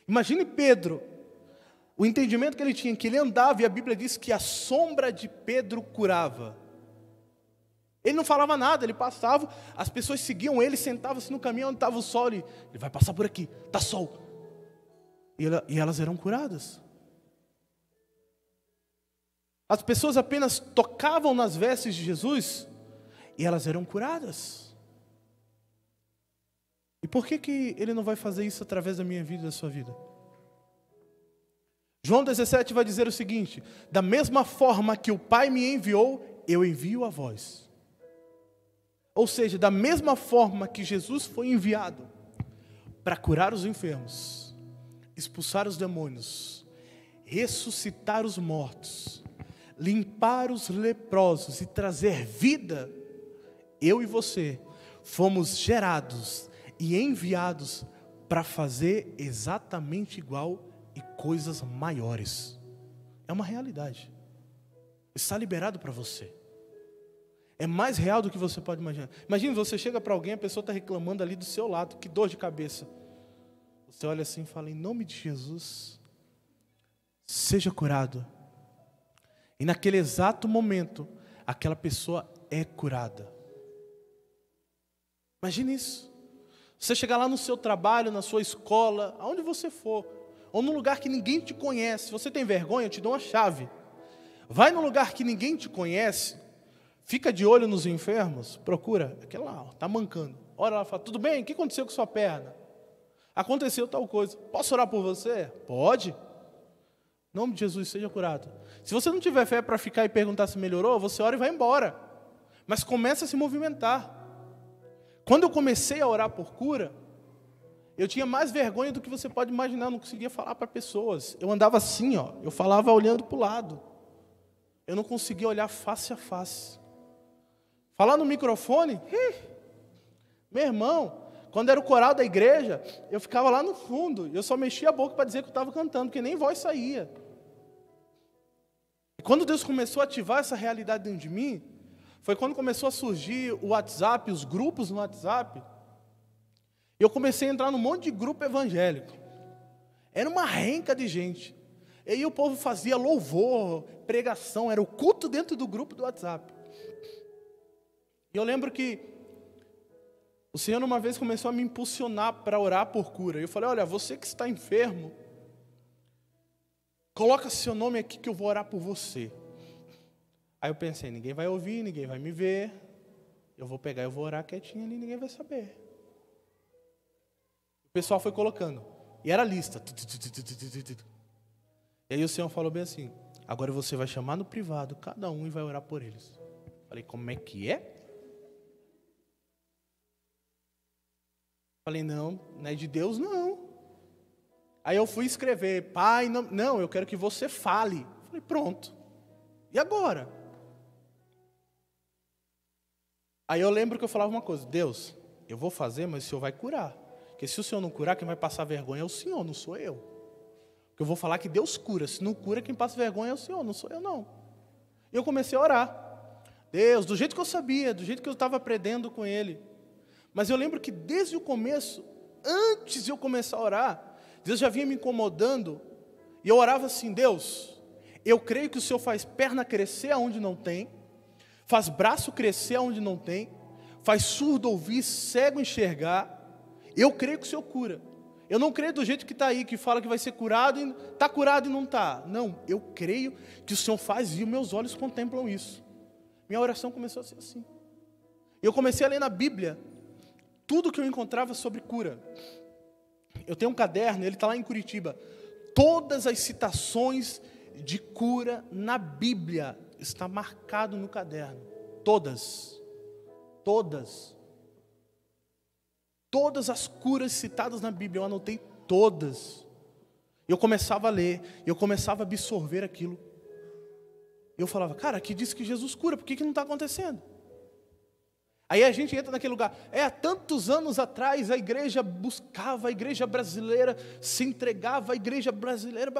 Imagine Pedro, o entendimento que ele tinha, que ele andava, e a Bíblia diz que a sombra de Pedro curava. Ele não falava nada, ele passava, as pessoas seguiam ele, sentavam-se no caminho onde estava o sol, ele vai passar por aqui, está sol. E elas eram curadas. As pessoas apenas tocavam nas vestes de Jesus, e elas eram curadas. E por que ele não vai fazer isso através da minha vida e da sua vida? João 17 vai dizer o seguinte, da mesma forma que o Pai me enviou, eu envio a vós. Ou seja, da mesma forma que Jesus foi enviado para curar os enfermos, expulsar os demônios, ressuscitar os mortos, limpar os leprosos e trazer vida, eu e você fomos gerados e enviados para fazer exatamente igual e coisas maiores. É uma realidade. Está liberado para você. É mais real do que você pode imaginar. Imagina, você chega para alguém, a pessoa está reclamando ali do seu lado, que dor de cabeça. Você olha assim e fala, em nome de Jesus, seja curado. E naquele exato momento, aquela pessoa é curada. Imagine isso. Você chegar lá no seu trabalho, na sua escola, aonde você for, ou num lugar que ninguém te conhece. Se você tem vergonha, eu te dou uma chave. Vai num lugar que ninguém te conhece, fica de olho nos enfermos, procura, aquele lá, está mancando. Ora lá, fala, tudo bem? O que aconteceu com sua perna? Aconteceu tal coisa. Posso orar por você? Pode. Em nome de Jesus, seja curado. Se você não tiver fé para ficar e perguntar se melhorou, você ora e vai embora. Mas começa a se movimentar. Quando eu comecei a orar por cura, eu tinha mais vergonha do que você pode imaginar, eu não conseguia falar para pessoas. Eu andava assim, ó, eu falava olhando para o lado. Eu não conseguia olhar face a face. Falar no microfone, meu irmão, quando era o coral da igreja, eu ficava lá no fundo, eu só mexia a boca para dizer que eu estava cantando, porque nem voz saía. E quando Deus começou a ativar essa realidade dentro de mim, foi quando começou a surgir o WhatsApp, os grupos no WhatsApp, e eu comecei a entrar num monte de grupo evangélico. Era uma renca de gente. E aí o povo fazia louvor, pregação, era o culto dentro do grupo do WhatsApp. E eu lembro que o Senhor uma vez começou a me impulsionar para orar por cura. Eu falei, olha, você que está enfermo, coloca seu nome aqui que eu vou orar por você. Aí eu pensei, ninguém vai ouvir, ninguém vai me ver. Eu vou pegar, eu vou orar quietinho ali, ninguém vai saber. O pessoal foi colocando. E era a lista. E aí o Senhor falou bem assim, agora você vai chamar no privado, cada um, e vai orar por eles. Falei, como é que é? Falei, não é de Deus, não. Aí eu fui escrever, pai, não, eu quero que você fale. Falei, pronto. E agora? Aí eu lembro que eu falava uma coisa, Deus, eu vou fazer, mas o Senhor vai curar. Porque se o Senhor não curar, quem vai passar vergonha é o Senhor, não sou eu. Porque eu vou falar que Deus cura, se não cura, quem passa vergonha é o Senhor, não sou eu não. E eu comecei a orar. Deus, do jeito que eu sabia, do jeito que eu estava aprendendo com Ele. Mas eu lembro que desde o começo, antes de eu começar a orar, Deus já vinha me incomodando, e eu orava assim, Deus, eu creio que o Senhor faz perna crescer onde não tem, faz braço crescer onde não tem, faz surdo ouvir, cego enxergar, eu creio que o Senhor cura. Eu não creio do jeito que está aí, que fala que vai ser curado, e está curado e não está. Não, eu creio que o Senhor faz e meus olhos contemplam isso. Minha oração começou a ser assim. Eu comecei a ler na Bíblia tudo que eu encontrava sobre cura. Eu tenho um caderno, ele está lá em Curitiba. Todas as citações de cura na Bíblia está marcado no caderno. Todas. Todas. Todas as curas citadas na Bíblia, eu anotei todas. Eu começava a ler, eu começava a absorver aquilo. Eu falava, cara, aqui diz que Jesus cura, por que não está acontecendo? Aí a gente entra naquele lugar, há tantos anos atrás a igreja buscava, a igreja brasileira se entregava, a igreja brasileira,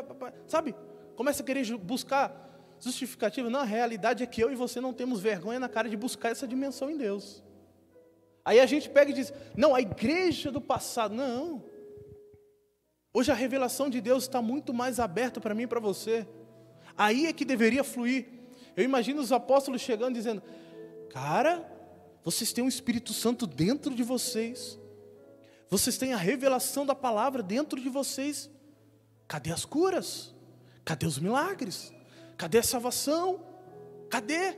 sabe? Começa a querer buscar justificativa. Não, a realidade é que eu e você não temos vergonha na cara de buscar essa dimensão em Deus. Aí a gente pega e diz, não, a igreja do passado, não. Hoje a revelação de Deus está muito mais aberta para mim e para você. Aí é que deveria fluir. Eu imagino os apóstolos chegando e dizendo, cara, vocês têm um Espírito Santo dentro de vocês. Vocês têm a revelação da palavra dentro de vocês. Cadê as curas? Cadê os milagres? Cadê a salvação? Cadê?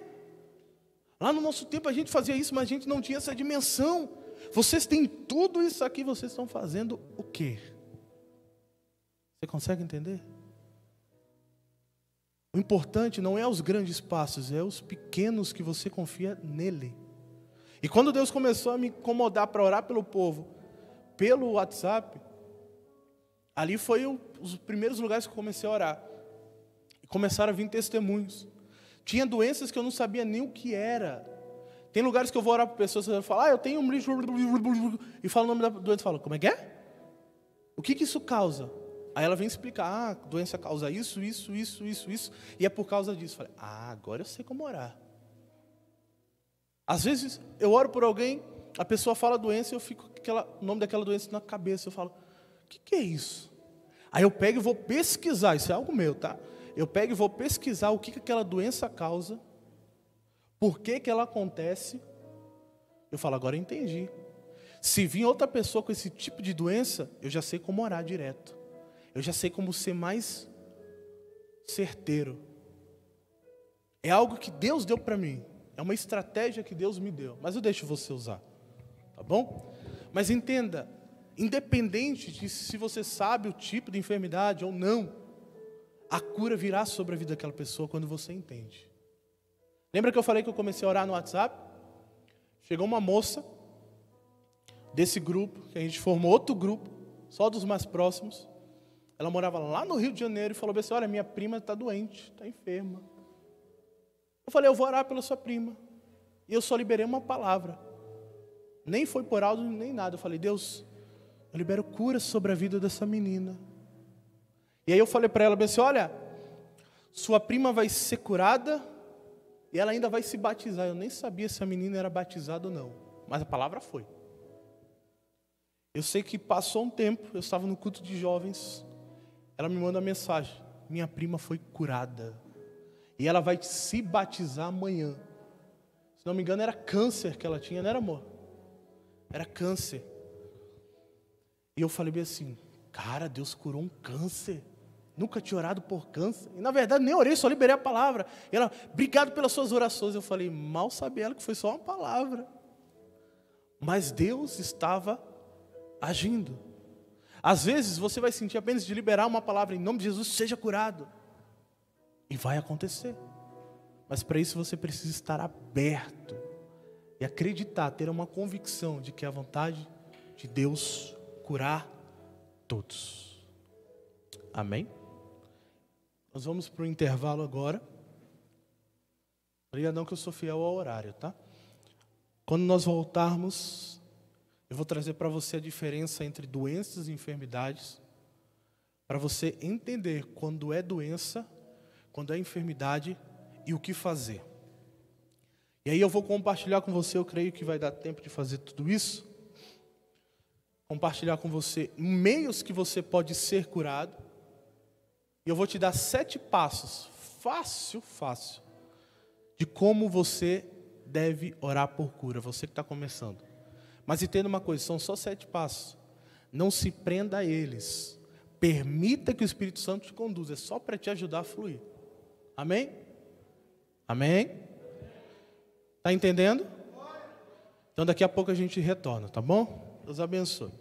Lá no nosso tempo a gente fazia isso, mas a gente não tinha essa dimensão. Vocês têm tudo isso aqui, vocês estão fazendo o quê? Você consegue entender? O importante não é os grandes passos, é os pequenos que você confia nele. E quando Deus começou a me incomodar para orar pelo povo, pelo WhatsApp, ali foi os primeiros lugares que eu comecei a orar. E começaram a vir testemunhos. Tinha doenças que eu não sabia nem o que era. Tem lugares que eu vou orar para pessoas e falam, eu tenho um... E falo o nome da doença e falo, como é que é? O que isso causa? Aí ela vem explicar, a doença causa isso. E é por causa disso. Eu falei, agora eu sei como orar. Às vezes eu oro por alguém, a pessoa fala a doença e eu fico com o nome daquela doença na cabeça. Eu falo, o que é isso? Aí eu pego e vou pesquisar, isso é algo meu, tá? Eu pego e vou pesquisar o que aquela doença causa, por que ela acontece. Eu falo, agora eu entendi. Se vir outra pessoa com esse tipo de doença, eu já sei como orar direto. Eu já sei como ser mais certeiro. É algo que Deus deu para mim. É uma estratégia que Deus me deu. Mas eu deixo você usar. Tá bom? Mas entenda, independente de se você sabe o tipo de enfermidade ou não, a cura virá sobre a vida daquela pessoa quando você entende. Lembra que eu falei que eu comecei a orar no WhatsApp? Chegou uma moça, desse grupo, que a gente formou outro grupo, só dos mais próximos. Ela morava lá no Rio de Janeiro e falou assim, olha, minha prima está doente, está enferma. Eu falei, eu vou orar pela sua prima. E eu só liberei uma palavra. Nem foi por áudio, nem nada. Eu falei, Deus, eu libero cura sobre a vida dessa menina. E aí eu falei para ela, bem assim, olha, sua prima vai ser curada e ela ainda vai se batizar. Eu nem sabia se a menina era batizada ou não, mas a palavra foi. Eu sei que passou um tempo, eu estava no culto de jovens, ela me manda uma mensagem, minha prima foi curada e ela vai se batizar amanhã. Se não me engano era câncer que ela tinha, não era, amor? Era câncer. E eu falei bem assim, cara, Deus curou um câncer. Nunca tinha orado por câncer. E na verdade nem orei, só liberei a palavra. E ela, obrigado pelas suas orações. Eu falei, mal sabia ela que foi só uma palavra. Mas Deus estava agindo. Às vezes você vai sentir apenas de liberar uma palavra em nome de Jesus, seja curado. E vai acontecer. Mas para isso você precisa estar aberto. E acreditar, ter uma convicção de que é a vontade de Deus curar todos. Amém? Nós vamos para o intervalo agora. Obrigadão que eu sou fiel ao horário, tá? Quando nós voltarmos, eu vou trazer para você a diferença entre doenças e enfermidades, para você entender quando é doença, quando é enfermidade e o que fazer. E aí eu vou compartilhar com você, eu creio que vai dar tempo de fazer tudo isso. Compartilhar com você meios que você pode ser curado. E eu vou te dar 7 passos, fácil, de como você deve orar por cura, você que está começando. Mas entenda uma coisa, são só 7 passos. Não se prenda a eles. Permita que o Espírito Santo te conduza, é só para te ajudar a fluir. Amém? Amém? Está entendendo? Então daqui a pouco a gente retorna, tá bom? Deus abençoe.